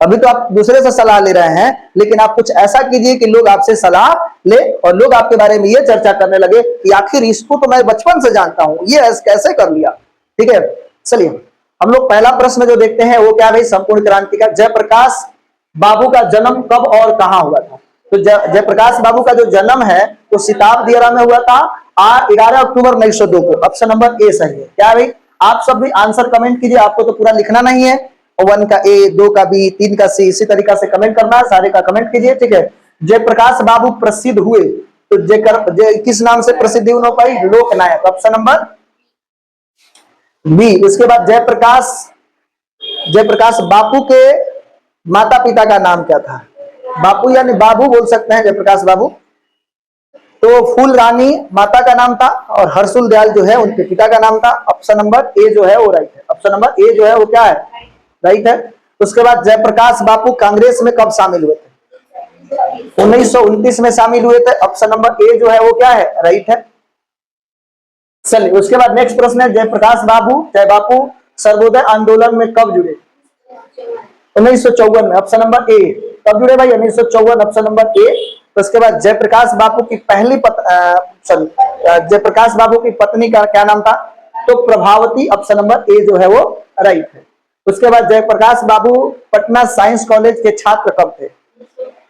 अभी तो आप दूसरे से सलाह ले रहे हैं, लेकिन आप कुछ ऐसा कीजिए कि लोग आपसे सलाह ले और लोग आपके बारे में ये चर्चा करने लगे कि आखिर इसको तो मैं बचपन से जानता हूं, ये कैसे कर लिया। ठीक है, चलिए हम लोग पहला प्रश्न जो देखते हैं वो क्या भाई, संपूर्ण क्रांति का। जयप्रकाश बाबू का जन्म कब और कहां हुआ था? तो जयप्रकाश बाबू का जो जन्म है वो सिताब दियारा में हुआ था 11 अक्टूबर 1902 को। ऑप्शन नंबर ए सही है। क्या भाई, आप सब भी आंसर कमेंट कीजिए, आपको तो पूरा लिखना नहीं है। 1 का ए, 2 का बी, 3 का सी, इसी तरीका से कमेंट करना है, सारे का कमेंट कीजिए। ठीक है, जयप्रकाश बाबू प्रसिद्ध हुए तो किस नाम से प्रसिद्ध हो पाई? लोकनायक। Option number B. उसके बाद जयप्रकाश बापू के माता पिता का नाम क्या था? बापू यानी बाबू बोल सकते हैं, जयप्रकाश बाबू। तो फूल रानी माता का नाम था और हर्षुल दयाल जो है उनके पिता का नाम था। ऑप्शन नंबर ए जो है वो राइट है। ऑप्शन नंबर ए जो है वो क्या है? राइट है। उसके बाद जयप्रकाश बापू कांग्रेस में कब शामिल हुए थे? 1929 में शामिल हुए थे। ऑप्शन नंबर ए जो है वो क्या है? राइट है। चलिए उसके बाद नेक्स्ट प्रश्न है, जयप्रकाश बापू सर्वोदय आंदोलन में कब जुड़े? 1954 में। ऑप्शन नंबर ए। कब जुड़े भाई? 1954। ऑप्शन नंबर ए। तो उसके बाद जयप्रकाश बापू की जयप्रकाश बाबू की पत्नी का क्या नाम था? तो प्रभावती। ऑप्शन नंबर ए जो है वो राइट है। उसके बाद जयप्रकाश बाबू पटना साइंस कॉलेज के छात्र कब थे?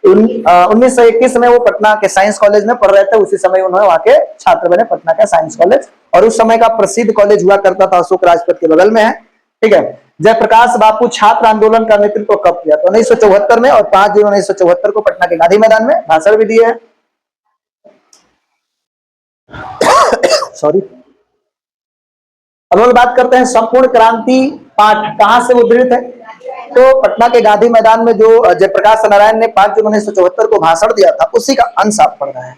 1921 में वो पटना के साइंस कॉलेज में पढ़ रहे थे, उसी समय उन्होंने वहां के छात्र बने, पटना का साइंस कॉलेज। और उस समय का प्रसिद्ध कॉलेज हुआ करता था, अशोक राजपथ के बगल में है। ठीक है, जयप्रकाश बापू छात्र आंदोलन का नेतृत्व कब किया? तो 1974 में, और 5 जून 1974 को पटना के गांधी मैदान में भाषण भी दिए हैं। सॉरी। अब हम बात करते हैं संपूर्ण क्रांति पाठ कहां से उद्धृत है? तो पटना के गांधी मैदान में जो जयप्रकाश नारायण ने 5 जून 1974 को भाषण दिया था, उसी का अंश आप पढ़ रहे हैं।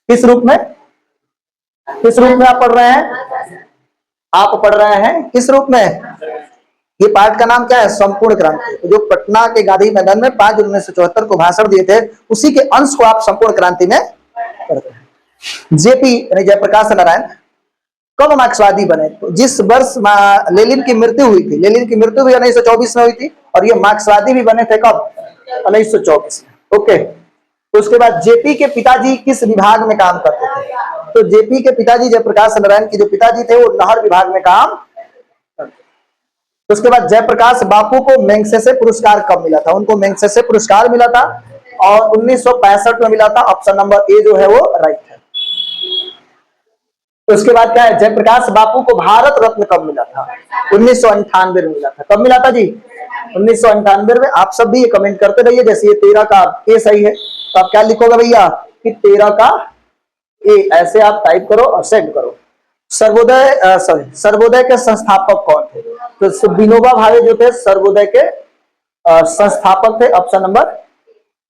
किस रूप में आप पढ़ रहे हैं? आप पढ़ रहे हैं किस रूप में? ये पाठ का नाम क्या है? संपूर्ण क्रांति। तो जो पटना के गांधी मैदान में 5 जून 1974 को भाषण दिए थे, उसी के अंश को आप संपूर्ण क्रांति में पढ़ते हैं। जेपी यानी जयप्रकाश नारायण कब मार्क्सवादी बने? तो जिस वर्ष लेनिन की मृत्यु हुई थी, लेनिन की मृत्यु भी 1924 में हुई थी, और ये मार्क्सवादी भी बने थे कब? 1924 में। ओके। तो उसके बाद जेपी के पिताजी किस विभाग में काम करते थे? तो जेपी के पिताजी जयप्रकाश नारायण के जो पिताजी थे वो नहर विभाग में काम करते थे। उसके बाद जयप्रकाश बापू को मैग्सेसे पुरस्कार कब मिला था? उनको मैग्सेसे पुरस्कार मिला था और 1965 में मिला था। ऑप्शन नंबर ए जो है वो राइट है। तो उसके बाद क्या है, जयप्रकाश बापू को भारत रत्न कब मिला था? 1998 में मिला था। कब मिला था जी? 1998 में। आप सब भी ये कमेंट करते रहिए। जैसे ये 13 का ए सही है, तो आप क्या लिखोगे भैया कि 13 का ए, ऐसे आप टाइप करो और सेंड करो। सर्वोदय के संस्थापक कौन थे? तो विनोबा भावे जो थे सर्वोदय के संस्थापक थे। ऑप्शन नंबर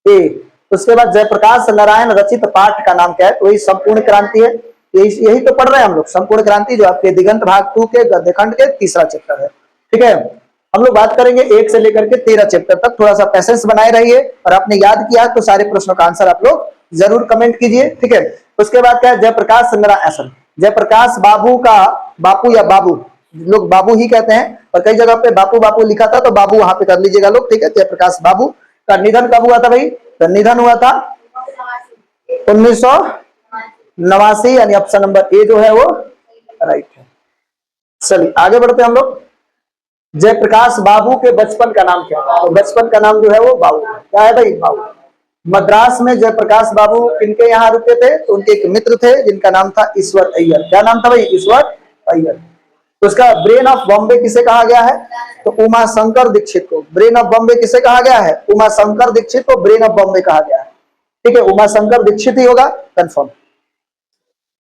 ए। उसके बाद जयप्रकाश नारायण रचित पाठ का नाम क्या है? वही संपूर्ण क्रांति है। यही तो पढ़ रहे हैं हम लोग, संपूर्ण क्रांति, जो आपके दिगंत भाग 2 के गद्यखंड के तीसरा चैप्टर है। ठीक है, हम लोग बात करेंगे 1 से लेकर के 13 चैप्टर तक। थोड़ा सा पैसेंस बनाए रहिए, और आपने याद किया तो सारे प्रश्नों का आंसर आप लोग जरूर कमेंट कीजिए, ठीक है। उसके बाद क्या है, जयप्रकाश नारायण, जयप्रकाश बाबू का बापू या बाबू, लोग बाबू ही कहते हैं, और कई जगह पे बापू बापू लिखा था तो बाबू वहां पे कर लीजिएगा लोग, ठीक है। जयप्रकाश बाबू का निधन कब हुआ था भाई? तो निधन हुआ था 1989, यानी ऑप्शन नंबर ए जो है वो राइट है। चलिए आगे बढ़ते हैं हम लोग। जयप्रकाश बाबू के बचपन का नाम क्या था? तो बचपन का नाम जो है वो बाबू, क्या है भाई? बाबू। मद्रास में जयप्रकाश बाबू किनके यहाँ रुके थे? तो उनके एक मित्र थे जिनका नाम था ईश्वर अय्यर। क्या नाम था भाई? ईश्वर अय्यर। तो उसका ब्रेन ऑफ बॉम्बे किसे कहा गया है? तो उमा शंकर दीक्षित को। ब्रेन ऑफ बॉम्बे किसे कहा गया है? उमा शंकर दीक्षित को ब्रेन ऑफ बॉम्बे कहा गया है, ठीक है। उमा शंकर दीक्षित ही होगा, कंफर्म।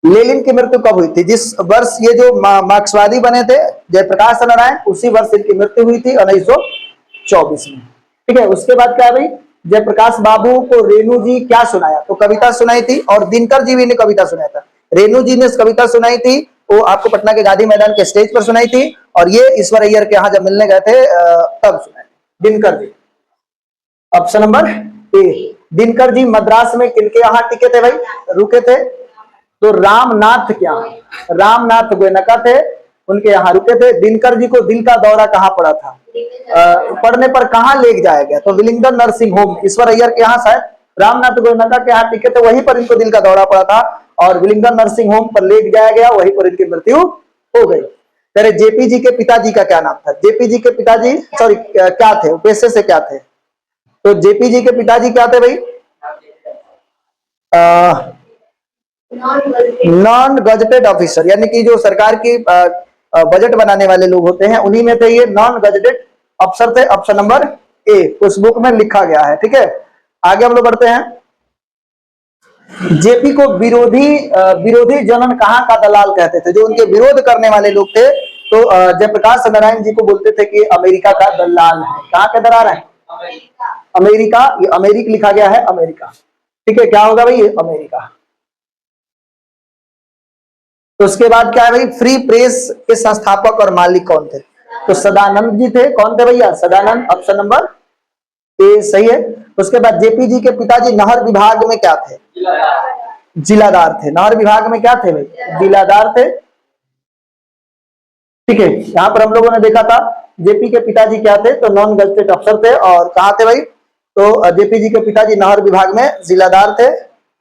लेनिन की मृत्यु कब हुई थी? जिस वर्ष ये जो मार्क्सवादी बने थे जयप्रकाश नारायण, उसी वर्ष इनकी मृत्यु हुई थी 1924 में, ठीक है। उसके बाद क्या है भाई? जयप्रकाश बाबू को रेणु जी क्या सुनाया? तो कविता सुनाई थी, और दिनकर जी भी ने कविता सुनाया था। रेणु जी ने कविता सुनाई थी, वो आपको पटना के गांधी मैदान के स्टेज पर सुनाई थी, और ये ईश्वर अय्यर के यहाँ जब मिलने गए थे तब सुनाई, Dinkar ji. Option number A. Dinkar ji Madras में किनके यहाँ टिके थे भाई, रुके थे? तो रामनाथ, क्या रामनाथ गोयनका थे, उनके यहाँ रुके थे। दिनकर जी को दिल का दौरा कहाँ पड़ा था? पढ़ने पर कहाँ ले जाया गया? तो विलिंगडन नर्सिंग होम। ईश्वर अय्यर के यहाँ शायद रामनाथ गोयनका के यहाँ टिके थे, वहीं पर इनको दिल का दौरा पड़ा था, और विलिंगडन नर्सिंग होम पर ले जाया गया, वहीं पर इनकी मृत्यु हो गई। तेरे जेपी जी के पिताजी का क्या नाम था? जेपी जी के पिताजी सॉरी क्या थे, पेशे से क्या थे? तो जेपी जी के पिताजी क्या थे भाई? नॉन गजेटेड ऑफिसर, यानी कि जो सरकार की बजट बनाने वाले लोग होते हैं, उन्हीं में थे ये, नॉन गजेटेड अफसर थे। ऑप्शन नंबर ए उस बुक में लिखा गया है, ठीक है। आगे हम लोग बढ़ते हैं। जेपी को विरोधी जनन कहाँ का दलाल कहते थे? जो उनके विरोध करने वाले लोग थे, तो जयप्रकाश नारायण जी को बोलते थे कि अमेरिका का दलाल है। कहाँ का दलाल है? अमेरिका। ये अमेरिका लिखा गया है, अमेरिका, ठीक है। क्या होगा भाई? ये अमेरिका। तो उसके बाद क्या है भाई? फ्री प्रेस के संस्थापक और मालिक कौन थे? तो सदानंद जी थे। कौन थे भैया? सदानंद। ऑप्शन नंबर ए सही है। उसके बाद जेपी जी के पिताजी नहर विभाग में क्या थे? जिलादार थे। नहर विभाग में क्या थे भाई? जिलादार थे, ठीक है। यहाँ पर हम लोगों ने देखा था जेपी के पिताजी क्या थे? तो नॉन गजेटेड अफसर थे। और कहाँ थे भाई? तो जेपी जी के पिताजी नहर विभाग में जिलादार थे,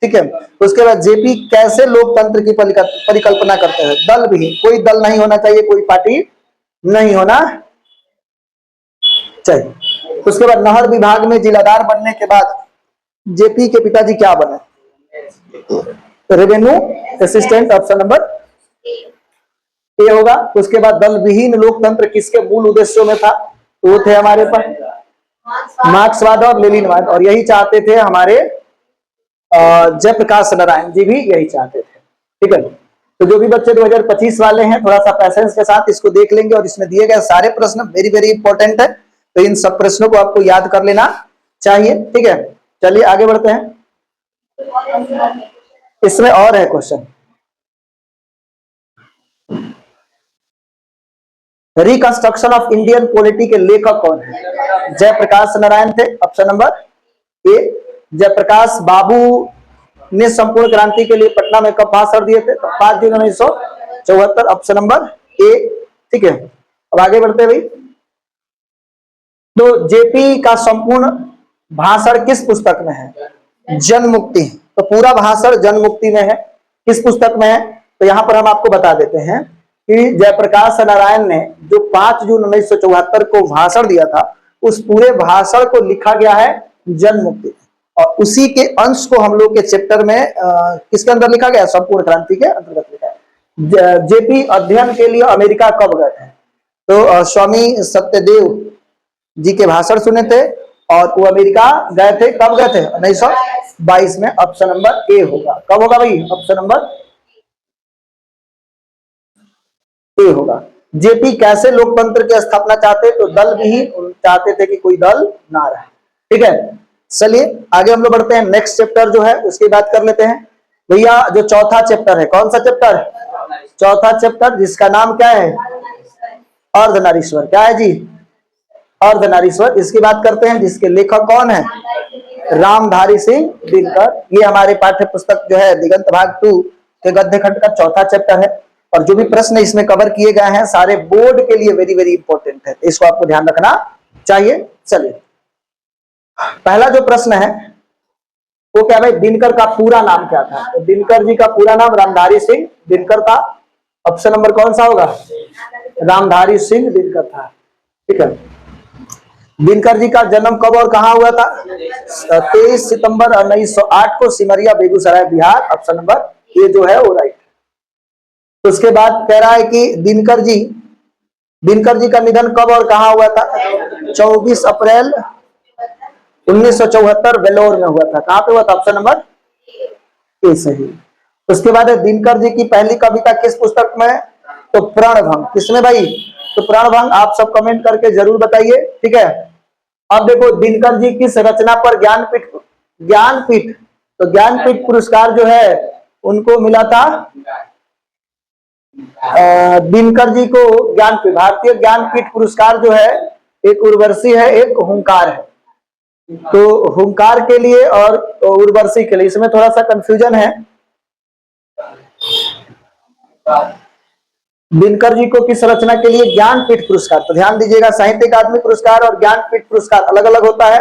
ठीक है। उसके बाद जेपी कैसे लोकतंत्र की परिकल्पना करते हैं? दल भी, कोई दल नहीं होना चाहिए, कोई पार्टी नहीं होना चाहिए। उसके बाद नहर विभाग में जिलादार बनने के बाद जेपी के पिताजी क्या बने? Revenue assistant. ऑप्शन नंबर ए होगा। उसके बाद दल विहीन लोकतंत्र किसके मूल उद्देश्यों में था? तो वो थे हमारे पास मार्क्सवाद और लेनिनवाद, और यही चाहते थे हमारे जयप्रकाश नारायण जी भी यही चाहते थे, ठीक है। तो जो भी बच्चे 2025 वाले हैं, थोड़ा सा पैसेंस के साथ इसको देख लेंगे, और इसमें दिए गए सारे प्रश्न वेरी वेरी इंपॉर्टेंट है, तो इन सब प्रश्नों को आपको याद कर लेना चाहिए, ठीक है। चलिए आगे बढ़ते हैं। इसमें और है question. Reconstruction of Indian polity के लेखक कौन है? जयप्रकाश नारायण थे। Option number A. Jayaprakash Babu ने संपूर्ण क्रांति के लिए पटना में कब भाषण दिए थे? तो 5 जून 1974। ऑप्शन नंबर ए, ठीक है। अब आगे बढ़ते हैं भाई। तो जेपी का संपूर्ण भाषण किस पुस्तक में है? जन मुक्ति। तो पूरा भाषण जन मुक्ति में है। किस पुस्तक में है? तो यहां पर हम आपको बता देते हैं कि जयप्रकाश नारायण ने जो 5 जून 1974 को भाषण दिया था, उस पूरे भाषण को लिखा गया है जन मुक्ति, और उसी के अंश को हम लोग के चैप्टर में किसके अंदर लिखा गया? संपूर्ण क्रांति के अंतर्गत लिखा है। जेपी अध्ययन के लिए अमेरिका कब गए थे? तो स्वामी सत्यदेव जी के भाषण सुने थे, और वो अमेरिका गए थे। कब गए थे? 1922 में। ऑप्शन नंबर ए होगा। कब होगा भाई? ऑप्शन नंबर ए होगा। जेपी कैसे लोकतंत्र की स्थापना चाहते? तो दल भी चाहते थे कि कोई दल ना रहे, ठीक है। चलिए आगे हम लोग बढ़ते हैं। नेक्स्ट चैप्टर जो है उसकी बात कर लेते हैं भैया। जो चौथा चैप्टर है, कौन सा चैप्टर? चौथा चैप्टर, जिसका नाम क्या है? अर्धनारीश्वर। क्या है जी? अर्धनारीश्वर, इसकी बात करते हैं, जिसके लेखक कौन है? रामधारी सिंह दिनकर। ये हमारे पाठ्य पुस्तक जो है दिगंत भाग 2 के गद्य खंड का चौथा चैप्टर है, और जो भी प्रश्न इसमें कवर किए गए हैं सारे बोर्ड के लिए वेरी वेरी इंपॉर्टेंट है, तो इसको आपको ध्यान रखना चाहिए। चलिए, पहला जो प्रश्न है वो क्या भाई, दिनकर का पूरा नाम क्या था? तो दिनकर जी का पूरा नाम रामधारी सिंह दिनकर था। ऑप्शन नंबर कौन सा होगा? रामधारी सिंह दिनकर था। ठीक है। दिनकर जी का जन्म कब और कहां हुआ था? 23 सितंबर 1908 को सिमरिया बेगूसराय बिहार। ऑप्शन नंबर ए जो है वो राइट। तो उसके बाद कह रहा है कि दिनकर जी का निधन कब और कहां हुआ था? 24 अप्रैल 1974 वेलोर में हुआ था। कहां पे हुआ था? ऑप्शन नंबर ए सही। उसके बाद दिनकर जी की पहली कविता किस पुस्तक में? तो प्रणभंग। किसमें भाई? तो प्रणभंग। आप सब कमेंट करके जरूर बताइए। ठीक है। अब देखो दिनकर जी किस रचना पर ज्ञानपीठ तो ज्ञानपीठ पुरस्कार जो है उनको मिला था। दिनकर जी को भारतीय ज्ञानपीठ पुरस्कार जो है, एक उर्वशी है, एक हुंकार है। तो हुंकार के लिए और उर्वशी के लिए इसमें थोड़ा सा कंफ्यूजन है। दिनकर जी को किस रचना के लिए ज्ञानपीठ पुरस्कार? तो ध्यान दीजिएगा, साहित्य अकादमी पुरस्कार और ज्ञानपीठ पुरस्कार अलग अलग होता है।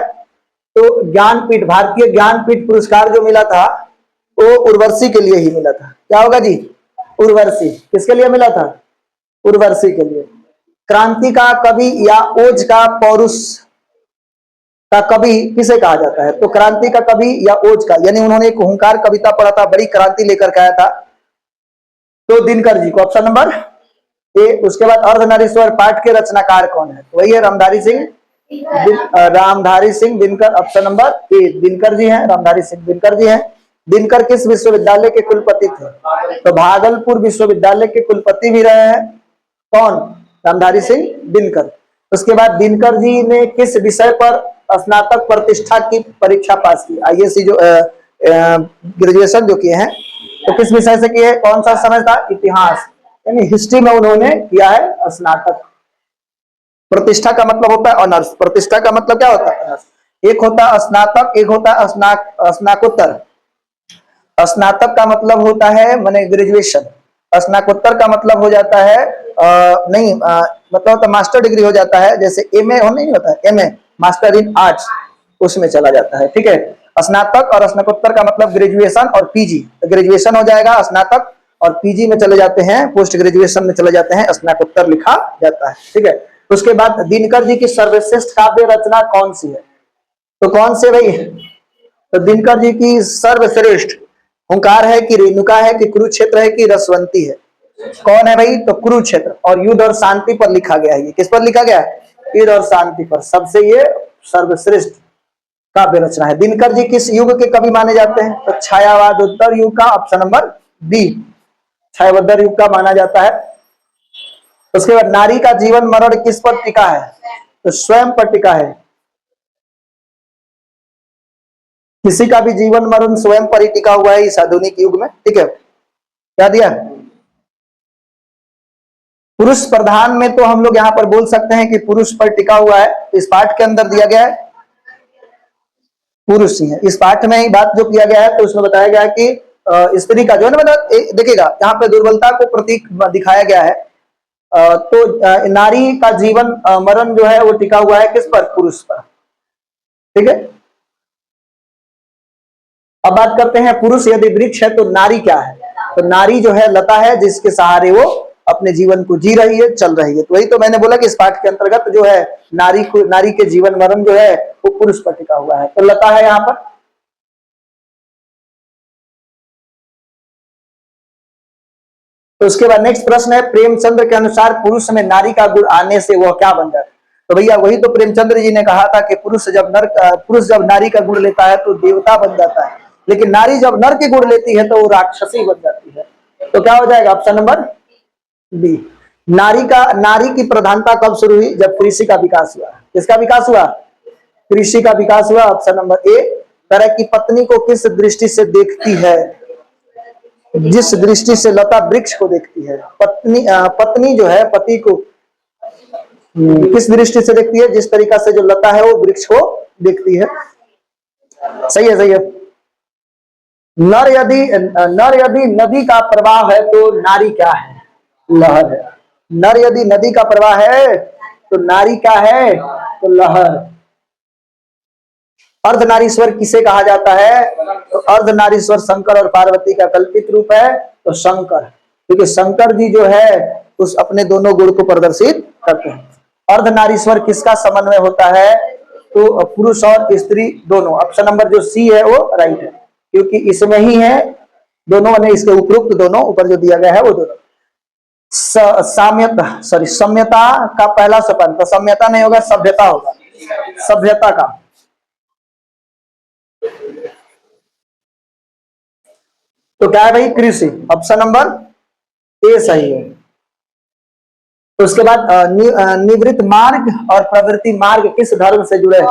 तो ज्ञानपीठ, भारतीय ज्ञानपीठ पुरस्कार जो मिला था वो उर्वशी के लिए ही मिला था। क्या होगा जी? उर्वशी। किसके लिए मिला था? उर्वशी के लिए। क्रांति का कवि या ओज का पौरुष का कवि किसे कहा जाता है? तो क्रांति का कवि या ओज का, यानी उन्होंने एक हुंकार कविता पढ़ा था, बड़ी क्रांति लेकर के आया था, तो दिनकर जी को। ऑप्शन नंबर ए। उसके बाद अर्धनारीश्वर पाठ के रचनाकार कौन है? तो वही है Ramdhari Singh Dinkar. Option number A Dinkar ji हैं, रामधारी सिंह दिनकर जी हैं। दिनकर किस विश्वविद्यालय के कुलपति थे? तो भागलपुर विश्वविद्यालय के कुलपति भी रहे हैं। कौन? रामधारी सिंह दिनकर। उसके बाद दिनकर जी ने किस विषय पर स्नातक प्रतिष्ठा की परीक्षा पास की? आईएससी जो ग्रेजुएशन जो किए हैं, तो किस विषय से किए? कौन सा समय था? इतिहास, यानी हिस्ट्री में उन्होंने किया है स्नातक। प्रतिष्ठा का मतलब होता है ऑनर्स। प्रतिष्ठा का मतलब क्या होता है? एक होता है स्नातक, एक होता है स्नाकोत्तर। स्नातक का मतलब होता है माने ग्रेजुएशन, स्नाकोत्तर का मतलब हो जाता है मतलब तो मास्टर डिग्री हो जाता है, जैसे एमए हो नहीं होता है, एमए मास्टर इन आर्ट्स, उसमें चला जाता है। ठीक है। स्नातक और स्नाकोत्तर का मतलब ग्रेजुएशन और पीजी। ग्रेजुएशन हो जाएगा स्नातक, और पीजी में चले जाते हैं, पोस्ट ग्रेजुएशन में चले जाते हैं, स्नाकोत्तर लिखा जाता है। ठीक है। उसके बाद दिनकर जी की सर्वश्रेष्ठ काव्य रचना कौन सी है? तो कौन से भाई? तो दिनकर जी की सर्वश्रेष्ठ हुंकार है कि रेणुका है कि कुरुक्षेत्र है कि रसवंती है? कौन है भाई? तो कुरुक्षेत्र। और युद्ध और शांति पर लिखा गया है। ये किस पर लिखा गया है? युद्ध और शांति पर। सबसे ये सर्वश्रेष्ठ काव्य रचना है। दिनकर जी किस युग के कवि माने जाते हैं? तो छायावादोत्तर युग का। ऑप्शन नंबर बी छायावादोत्तर युग का माना जाता है। उसके बाद नारी का जीवन मरण किस पर टिका है? तो स्वयं पर टिका है। किसी का भी जीवन मरण स्वयं पर ही टिका हुआ है इस आधुनिक युग में। ठीक है। क्या दिया? पुरुष प्रधान में तो हम लोग यहाँ पर बोल सकते हैं कि पुरुष पर टिका हुआ है। इस पाठ के अंदर दिया गया है पुरुष ही है। इस पाठ में ही बात जो किया गया है, तो उसमें बताया गया है कि स्त्री का जो है ना, मतलब देखिएगा यहाँ पे दुर्बलता को प्रतीक दिखाया गया है। तो नारी का जीवन मरण जो है वो टिका हुआ है किस पर? पुरुष पर। ठीक है। अब बात करते हैं पुरुष यदि वृक्ष है तो नारी क्या है? तो नारी जो है लता है, जिसके सहारे वो अपने जीवन को जी रही है, चल रही है। तो वही तो मैंने बोला कि इस पाठ के अंतर्गत जो है नारी के जीवन मरण जो है वो पुरुष पर टिका हुआ है, तो लता है यहाँ पर। तो उसके बाद नेक्स्ट प्रश्न है, प्रेमचंद्र के अनुसार पुरुष में नारी का गुण आने से वह क्या बन जाता है? तो भैया वही तो प्रेमचंद्र जी ने कहा था कि पुरुष जब नारी का गुण लेता है तो देवता बन जाता है, लेकिन नारी जब नर के गुण लेती है तो वो राक्षसी बन जाती है। तो क्या हो जाएगा? Option number B. नारी की प्रधानता कब शुरू हुई? जब कृषि का विकास हुआ। किसका विकास हुआ? कृषि का विकास हुआ। ऑप्शन नंबर ए। तरह की पत्नी को किस दृष्टि से देखती है? जिस दृष्टि से लता वृक्ष को देखती है। पत्नी जो है पति को किस दृष्टि से देखती है? जिस तरीका से जो लता है वो वृक्ष को देखती है। सही है, सही है। नर यदि नदी का प्रवाह है तो नारी क्या है? लहर है। नर यदि नदी का प्रवाह है तो नारी क्या है? तो लहर। अर्धनारीश्वर किसे कहा जाता है? तो अर्धनारीश्वर शंकर और पार्वती का कल्पित रूप है, तो शंकर, क्योंकि शंकर जी जो है उस अपने दोनों गुण को प्रदर्शित करते हैं। अर्धनारीश्वर किसका समन्वय होता है? तो पुरुष और स्त्री दोनों। ऑप्शन नंबर जो सी है वो राइट है, क्योंकि इसमें ही है दोनों, ने इसके उपरोक्त दोनों ऊपर जो दिया गया है वो दोनों। सम्यता का पहला सोपान, तो सम्यता नहीं होगा, सभ्यता होगा। सभ्यता का तो क्या है भाई? कृषि। ऑप्शन नंबर ए सही है। तो उसके बाद निवृत्त मार्ग और प्रवृत्ति मार्ग किस धर्म से जुड़े हैं?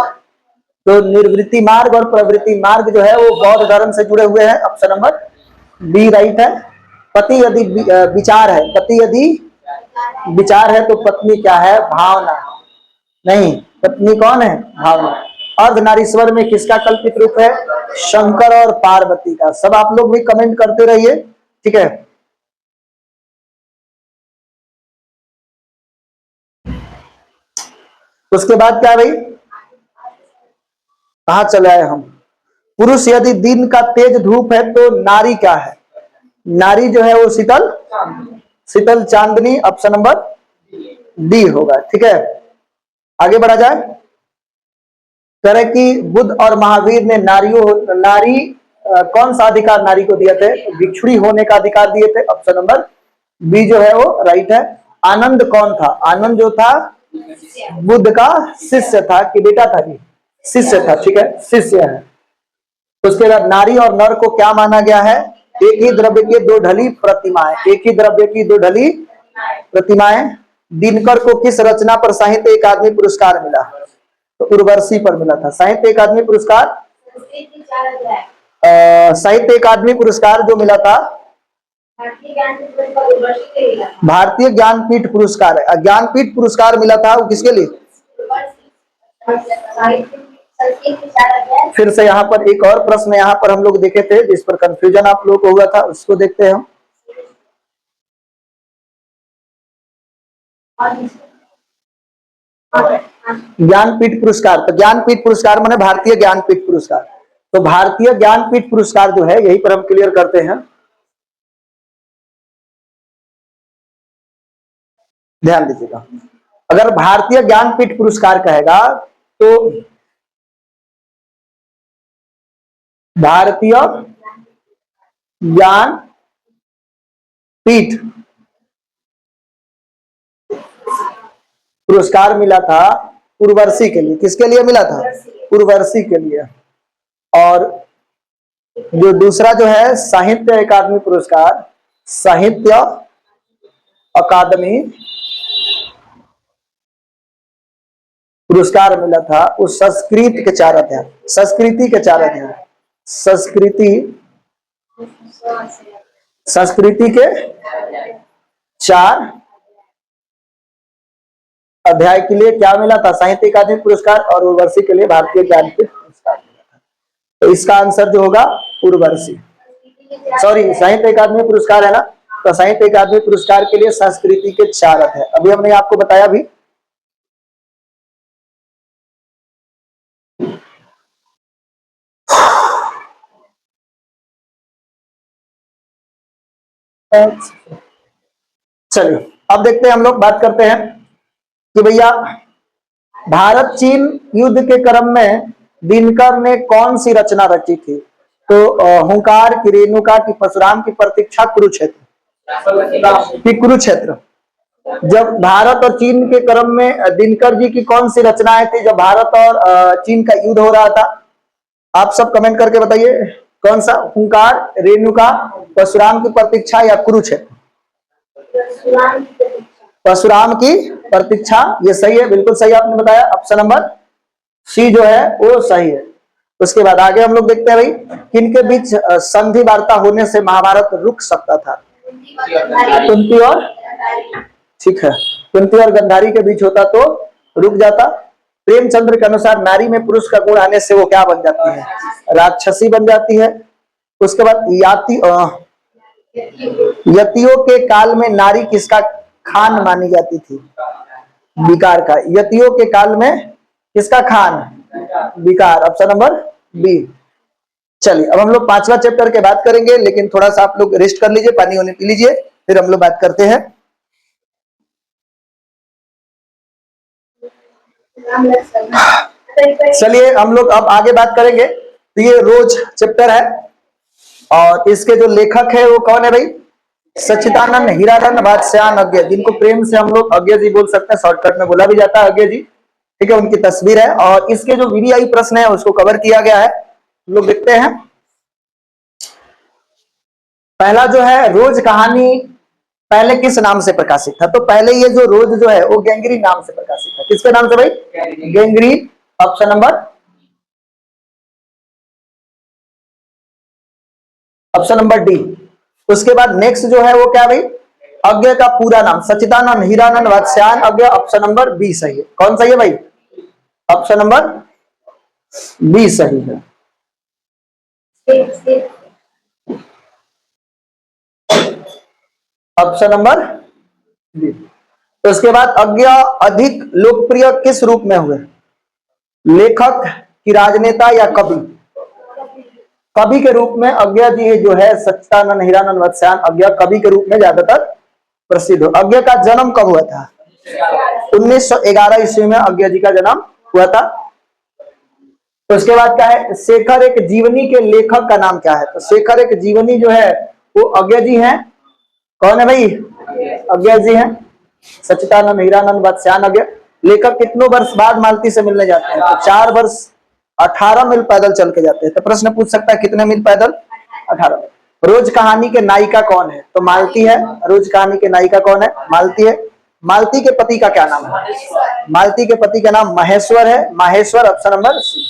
तो निवृत्ति मार्ग और प्रवृत्ति मार्ग जो है वो बौद्ध धर्म से जुड़े हुए हैं। ऑप्शन नंबर बी राइट है। पति यदि विचार है, पति यदि विचार है तो पत्नी क्या है? भावना। नहीं, पत्नी कौन है? भावना। अर्धनारीश्वर में किसका कल्पित रूप है? शंकर और पार्वती का। सब आप लोग भी कमेंट करते रहिए, ठीक है। उसके बाद क्या भाई, कहां चले आए हम? पुरुष यदि दिन का तेज धूप है तो नारी क्या है? नारी जो है वो शीतल, शीतल चांदनी। ऑप्शन नंबर डी होगा, ठीक है। आगे बढ़ा जाए। कह कि बुद्ध और महावीर ने नारी कौन सा अधिकार नारी को दिए थे? भिक्षुणी होने का अधिकार दिए थे। ऑप्शन नंबर बी जो है वो राइट है। आनंद कौन था? आनंद जो था बुद्ध का शिष्य था कि बेटा था जी? शिष्य था, ठीक है, शिष्य है। उसके बाद नारी और नर को क्या माना गया है? एक ही द्रव्य की दो ढली प्रतिमाएं। एक ही द्रव्य की दो ढली प्रतिमाएं। दिनकर को किस रचना पर साहित्य अकादमी पुरस्कार मिला? तो उर्वशी पर मिला था। साहित्य अकादमी पुरस्कार, साहित्य अकादमी पुरस्कार जो मिला था भारतीय ज्ञानपीठ पुरस्कार है। ज्ञानपीठ पुरस्कार मिला था वो किसके लिए? फिर से यहाँ पर एक और प्रश्न यहाँ पर हम लोग देखे थे जिस पर कंफ्यूजन आप लोग को हुआ था, उसको देखते हैं हम। ज्ञानपीठ पुरस्कार, तो ज्ञानपीठ पुरस्कार माने भारतीय ज्ञानपीठ पुरस्कार। तो भारतीय ज्ञानपीठ पुरस्कार जो है यही पर हम क्लियर करते हैं, ध्यान दीजिएगा। अगर भारतीय ज्ञानपीठ पुरस्कार कहेगा तो भारतीय ज्ञानपीठ पुरस्कार मिला था उर्वशी के लिए। किसके लिए मिला था? उर्वशी के लिए। और जो दूसरा जो है साहित्य अकादमी पुरस्कार, साहित्य अकादमी पुरस्कार मिला था उस संस्कृत के 4 अध्याय, संस्कृति के 4 अध्याय, संस्कृति के 4 अध्याय के लिए क्या मिला था? साहित्य अकादमी पुरस्कार। और उर्वशी के लिए भारतीय ज्ञानपीठ पुरस्कार मिला था। तो इसका आंसर जो होगा उर्वशी, सॉरी साहित्य अकादमी पुरस्कार है ना, तो साहित्य अकादमी पुरस्कार के लिए संस्कृति के 4 अध्याय अभी हमने आपको बताया भी। चलिए अब देखते हैं, हम लोग बात करते हैं कि भैया भारत चीन युद्ध के क्रम में दिनकर ने कौन सी रचना रची थी? तो हुंकार की, रेणुका की, परशुराम की, प्रतीक्षा, कुरुक्षेत्र की। कुरुक्षेत्र। जब भारत और चीन के क्रम में दिनकर जी की कौन सी रचनाएं थी जब भारत और चीन का युद्ध हो रहा था? आप सब कमेंट करके बताइए कौन सा? हुंकार, रेणुका, परशुराम की प्रतीक्षा या कुरुक्षेत्र? परशुराम की प्रतीक्षा, ये सही है, बिल्कुल सही आपने बताया। ऑप्शन नंबर सी जो है वो सही है। उसके बाद आगे हम लोग देखते हैं भाई किनके बीच संधि वार्ता होने से महाभारत रुक सकता था? कुंती और, ठीक है। कुंती और गंधारी के बीच होता तो रुक जाता। प्रेमचंद्र के अनुसार नारी में पुरुष का गुण आने से वो क्या बन जाती है, राक्षसी बन जाती है। उसके बाद यतियों के काल में नारी किसका खान मानी जाती थी, विकार का। यतियों के काल में किसका खान, विकार, ऑप्शन नंबर बी। चलिए अब हम लोग 5वां चैप्टर के बात करेंगे, लेकिन थोड़ा सा आप लोग रेस्ट कर लीजिए, पानी वानी पी लीजिए, फिर हम लोग बात करते हैं। चलिए हम लोग अब आगे बात करेंगे। तो ये रोज चैप्टर है और इसके जो लेखक है वो कौन है भाई, सच्चिदानंद हीरानंद वात्स्यायन अज्ञ, जिनको प्रेम से हम लोग अज्ञ जी बोल सकते हैं, शॉर्टकट में बोला भी जाता है अज्ञ जी, ठीक है। उनकी तस्वीर है और इसके जो वीडियाई प्रश्न है उसको कवर किया गया है, लोग देखते हैं। पहला जो है रोज कहानी पहले किस नाम से प्रकाशित था, तो पहले ये जो रोज जो है वो गैंग्रीन नाम से प्रकाशित था। किसके नाम से भाई, गैंग्रीन, ऑप्शन नंबर डी। उसके बाद नेक्स्ट जो है वो क्या भाई, अज्ञ का पूरा नाम Sachchidanand Hiranand Vatsyayan Agyeya, option number B सही है। कौन सही है भाई, ऑप्शन नंबर बी सही है। Option number B. तो उसके बाद अज्ञ अधिक लोकप्रिय किस रूप में हुए, लेखक की राजनेता या कवि। कवि के रूप में अज्ञ जी जो है सच्चिदानंद हीरानंद वात्स्यायन अज्ञ कवि के रूप में ज्यादातर प्रसिद्ध हो। अज्ञ का जन्म कब हुआ था, 1911 ईस्वी में अज्ञ जी का जन्म हुआ था। तो उसके बाद क्या है, शेखर एक जीवनी के लेखक का नाम क्या है, तो शेखर एक जीवनी जो है वो अज्ञ जी हैं। कौन है भाई, अज्ञ जी हैं, सच्चिदानंद हीरानंद वात्स्यायन अज्ञ। लेखक कितनों वर्ष बाद मालती से मिलने जाते हैं, तो 4 वर्ष 18 मील पैदल चल के जाते हैं। तो प्रश्न पूछ सकता है कितने मील पैदल, 18 मील। रोज कहानी के नायिका कौन है, तो मालती है। रोज कहानी के नायिका कौन है, मालती है। मालती के पति का क्या नाम है, मालती के पति का नाम महेश्वर है, माहेश्वर, ऑप्शन नंबर सी।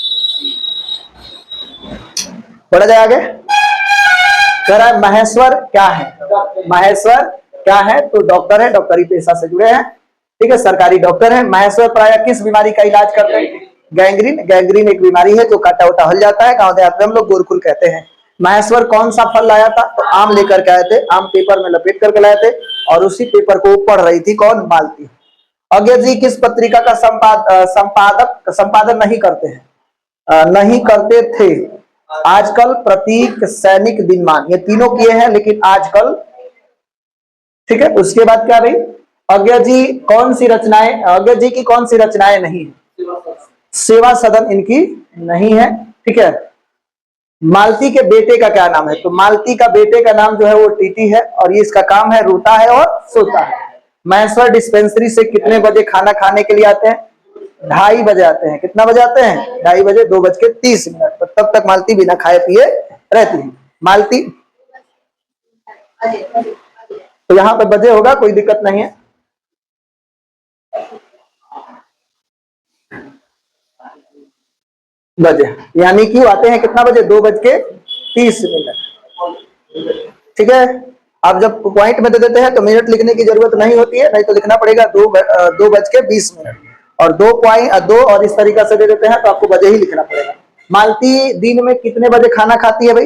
बढ़ा जाए आगे, कह रहा है महेश्वर क्या है, महेश्वर क्या है, तो डॉक्टर है, डॉक्टरी पेशा से जुड़े हैं, ठीक है, सरकारी डॉक्टर है। महेश्वर प्राय किस बीमारी का इलाज करते हैं, गैंग्रीन। गैंग्रीन एक बीमारी है जो काटा उटा हल जाता है, गांव देहात में हम लोग गोरखुल कहते हैं। महेश्वर कौन सा फल लाया था, तो आम लेकर के आए थे, आम पेपर में लपेट करके लाए थे और उसी पेपर को पढ़ रही थी कौन, मालती। अज्ञ जी किस पत्रिका का संपादन नहीं करते हैं, नहीं करते थे, आजकल, प्रतीक, सैनिक, दिनमान, ये तीनों किए हैं लेकिन आजकल, ठीक है। उसके बाद क्या भाई, अज्ञ जी कौन सी रचनाएं, अज्ञ जी की कौन सी रचनाएं नहीं है, सेवा सदन इनकी नहीं है, ठीक है। मालती के बेटे का क्या नाम है, तो मालती का बेटे का नाम जो है वो टीटी है और ये इसका काम है रोता है और सोता है। महेश्वर डिस्पेंसरी से कितने बजे खाना खाने के लिए आते हैं, 2:30 बजे आते हैं। कितना बजे आते हैं, 2:30 बजे, 2:30 तब तक मालती बिना खाए पिए रहती है। मालती, तो यहाँ पे बजे होगा, कोई दिक्कत नहीं है। बजे यानी कि आते हैं कितना बजे, 2:30, ठीक है। आप जब पॉइंट में दे देते हैं तो मिनट लिखने की जरूरत नहीं होती है, नहीं तो लिखना पड़ेगा 2:20 और 2 और इस तरीका से दे देते हैं तो आपको बजे ही लिखना पड़ेगा। मालती दिन में कितने बजे खाना खाती है भाई,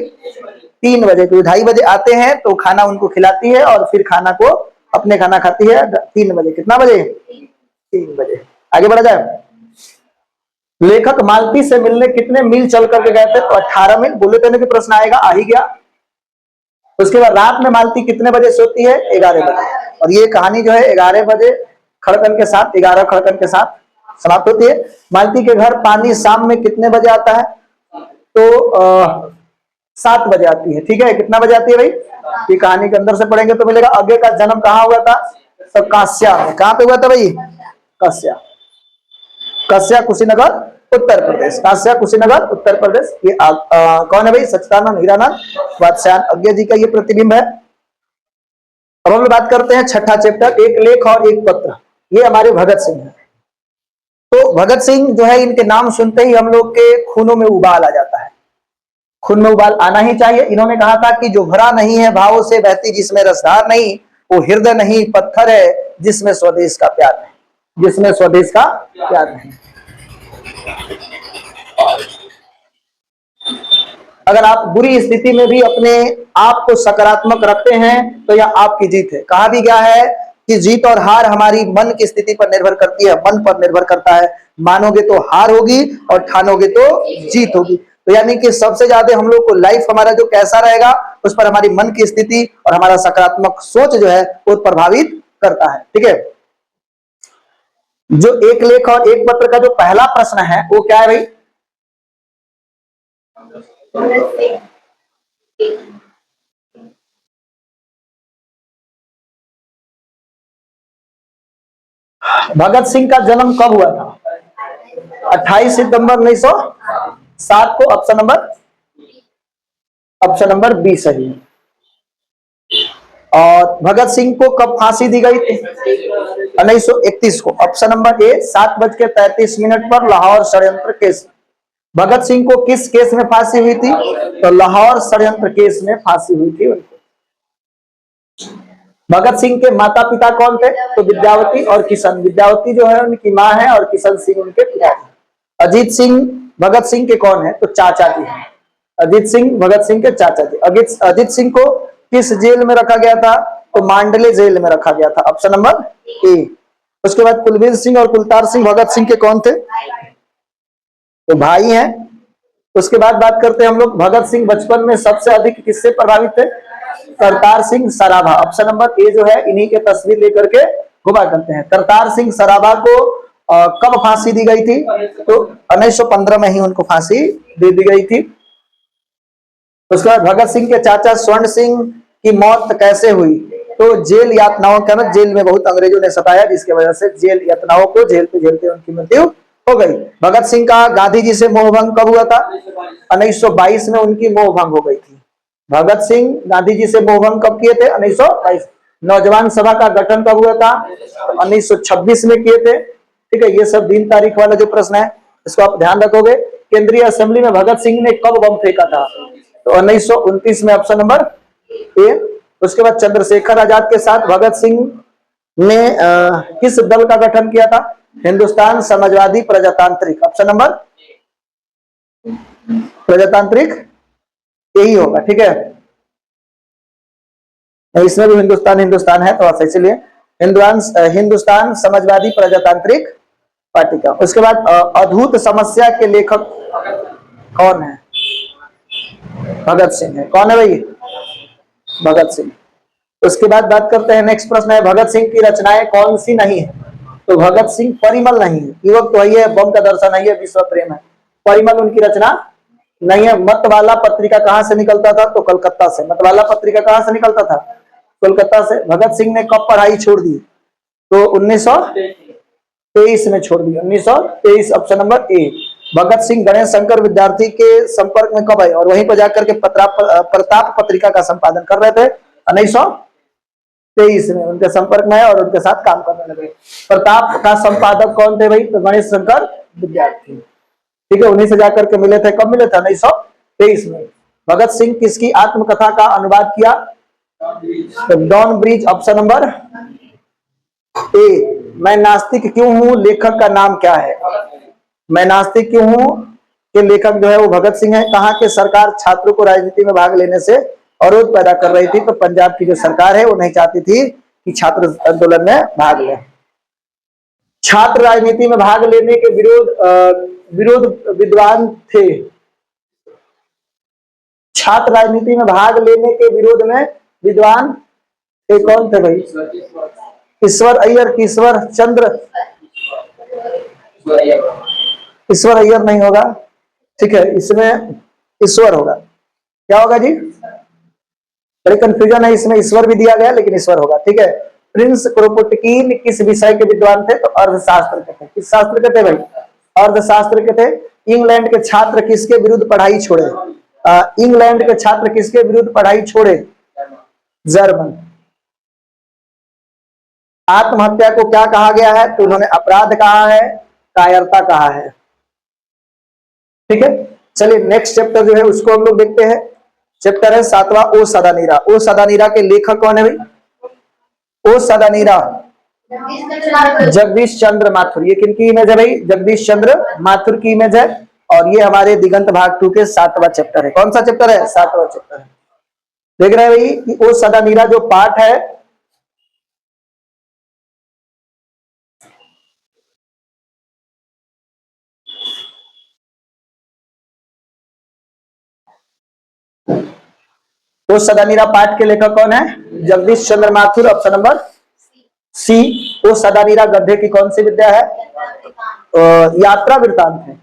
3 बजे, क्योंकि 2:30 बजे आते हैं तो खाना उनको खिलाती है और फिर खाना को अपने खाना खाती है 3 बजे। कितना बजे, 3 बजे। आगे बढ़ा जाए, लेखक मालती से मिलने कितने मील चल करके गए थे, तो 18 मील। बुलेट देने के प्रश्न आएगा, आ ही गया। उसके बाद रात में मालती कितने बजे सोती है, 11 बजे, और ये कहानी जो है 11 बजे खड़कन के साथ, 11 खड़कन के साथ समाप्त होती है। मालती के घर पानी शाम में कितने बजे आता है, तो 7 बजे आती है, ठीक है। कितना बजे आती है भाई, ये कहानी के अंदर से पढ़ेंगे तो मिलेगा। अज्ञ का जन्म कहाँ हुआ था, तो कास्या में। कहाँ पे हुआ था भाई, कास्या, कास्या कुशीनगर उत्तर प्रदेश, कास्या कुशीनगर उत्तर प्रदेश। ये कौन है भाई, सच्चिदानंद हीरानंद वात्स्यायन अज्ञ जी का ये प्रतिबिंब है। अब हम लोग बात करते हैं छठा चैप्टर, एक लेख और एक पत्र। ये हमारे भगत सिंह है। तो भगत सिंह जो है, इनके नाम सुनते ही हम लोग के खूनों में उबाल आ जाता है, खून में उबाल आना ही चाहिए। इन्होंने कहा था कि जो भरा नहीं है भावों से बहती जिसमें रसधार नहीं, वो हृदय नहीं पत्थर है, जिसमें स्वदेश का प्यार नहीं, जिसमें स्वदेश का प्यार नहीं। अगर आप बुरी स्थिति में भी अपने आप को सकारात्मक रखते हैं तो यह आपकी जीत है। कहा भी गया है कि जीत और हार हमारी मन की स्थिति पर निर्भर करती है, मन पर निर्भर करता है। मानोगे तो हार होगी और ठानोगे तो जीत होगी। तो यानी कि सबसे ज्यादा हम लोग को लाइफ हमारा जो कैसा रहेगा उस पर हमारी मन की स्थिति और हमारा सकारात्मक सोच जो है वो प्रभावित करता है। ठीक है, जो एक लेख और एक पत्र का जो पहला प्रश्न है वो क्या है भाई? भगत सिंह का जन्म कब हुआ था? 28 सितंबर 1907 को। ऑप्शन नंबर बी सही है। और भगत सिंह को कब फांसी दी गई थी? 1931 को। ऑप्शन नंबर ए 7:33 पर लाहौर षड्यंत्र केस। भगत सिंह को किस केस में फांसी हुई थी? तो लाहौर षड्यंत्र केस में फांसी हुई थी उनको। भगत सिंह के माता पिता कौन थे? तो विद्यावती और किशन। विद्यावती जो है उनकी माँ है और किशन सिंह उनके पिता हैं। अजीत सिंह भगत सिंह के कौन है? तो चाचा जी हैं। अजीत सिंह भगत सिंह के चाचा जी। अजीत सिंह को किस जेल में रखा गया था? तो मांडले जेल में रखा गया था। ऑप्शन नंबर ए। उसके बाद कुलवीर सिंह और कुलतार सिंह भगत सिंह के कौन थे? तो भाई हैं। उसके बाद बात करते हैं हम लोग भगत सिंह बचपन में सबसे अधिक किससे प्रभावित थे? करतार सिंह सराभा। ऑप्शन नंबर ए जो है इन्हीं के तस्वीर लेकर के घुमा करते हैं। करतार सिंह सराभा को कब फांसी दी गई थी? तो 1915 में ही उनको फांसी दे दी गई थी। उसके बाद भगत सिंह के चाचा स्वर्ण सिंह की मौत कैसे हुई? तो जेल यातनाओं के में, जेल में बहुत अंग्रेजों ने सताया जिसकी वजह से जेल यातनाओं को झेलते झेलते उनकी मृत्यु हो गई। भगत सिंह का गांधी जी से मोहभंग कब हुआ था? 1922 में उनकी मोहभंग हो गई थी। भगत सिंह गांधी जी से मोहभंग कब किए थे? 1922। नौजवान सभा का गठन कब हुआ था? 1926 में किए थे। ठीक है, ये सब दिन तारीख वाला जो प्रश्न है इसको आप ध्यान रखोगे। केंद्रीय असेंबली में भगत सिंह ने कब बम फेंका था? तो 1929 में। ऑप्शन नंबर ए। उसके बाद चंद्रशेखर आजाद के साथ भगत सिंह ने किस दल का गठन किया था? हिंदुस्तान समाजवादी प्रजातांत्रिक। ऑप्शन नंबर प्रजातांत्रिक यही होगा। ठीक है, इसमें भी हिंदुस्तान हिंदुस्तान है तो इसलिए हिंदुस्तान समाजवादी प्रजातांत्रिक पार्टी का। उसके बाद अद्भुत समस्या के लेखक कौन है? भगत सिंह है। कौन है भाई? भगत सिंह। उसके बाद बात करते हैं, नेक्स्ट प्रश्न है भगत सिंह की रचनाएं कौन सी नहीं है? तो भगत सिंह परिमल नहीं है। युवक तो है, बम का दर्शन है, विश्व प्रेम है। परिमल उनकी रचना नहीं है। मतवाला पत्रिका कहां से निकलता था? तो कलकत्ता से। मतवाला पत्रिका कहां से निकलता था? कोलकाता से। भगत सिंह ने कब पढ़ाई छोड़ दी? तो 1923 में छोड़ दी। 1923। Option number A. Bhagat Singh Ganesh Shankar Vidyarthi के संपर्क में कब आए? और वहीं पर जाकर के प्रताप पत्रिका का संपादन कर रहे थे। 1923 में उनके संपर्क में आए और उनके साथ काम करने लगे। प्रताप का संपादक कौन थे भाई? तो गणेश शंकर विद्यार्थी। ठीक है, उन्हीं से जाकर के मिले थे। कब मिले थे? 1923 में। भगत सिंह किसकी आत्मकथा का अनुवाद किया? Don Bridge. Option number A. मैं नास्तिक क्यों हूं लेखक का नाम क्या है? मैं नास्तिक क्यों हूं के लेखक जो है वो भगत सिंह है। कहां के सरकार छात्रों को राजनीति में भाग लेने से अवरोध पैदा कर रही थी? तो पंजाब की जो सरकार है वो नहीं चाहती थी कि छात्र आंदोलन में भाग ले। छात्र राजनीति में भाग लेने के विरोध विद्वान थे। छात्र राजनीति में भाग लेने के विरोध में विद्वान थे। कौन थे भाई? ईश्वर अय्यर, ईश्वर चंद्र, ईश्वर अय्यर नहीं होगा। ठीक है, इसमें ईश्वर होगा। क्या होगा जी? बड़ी कंफ्यूजन है इसमें, ईश्वर भी दिया गया लेकिन ईश्वर होगा। ठीक है, प्रिंस क्रोपोटकीन किस विषय के विद्वान थे? तो अर्थशास्त्र के थे। किस शास्त्र के थे भाई? अर्थशास्त्र के थे। इंग्लैंड के छात्र किसके विरुद्ध पढ़ाई छोड़े? इंग्लैंड के छात्र किसके विरुद्ध पढ़ाई छोड़े? जर्मन। आत्महत्या को क्या कहा गया है? तो उन्होंने अपराध कहा है, कायरता कहा है। ठीक है, चलिए नेक्स्ट चैप्टर जो है उसको हम लोग देखते हैं। चैप्टर है 7वां, ओ सदा नीरा। ओ सदा नीरा के लेखक कौन है भाई? ओ सदा नीरा जगदीश चंद्र माथुर। ये किनकी इमेज है भाई? जगदीश चंद्र माथुर की इमेज है। और ये हमारे दिगंत भाग 2 के 7वां चैप्टर है। कौन सा चैप्टर है? 7वां चैप्टर है। देख रहे हैं भाई कि ओ सदा नीरा जो पाठ है, ओ सदा नीरा पाठ के लेखक कौन है? Jagdish Chandra Mathur. Option number C. O Sadanira गद्य की कौन सी विद्या है? यात्रा वृत्तांत है।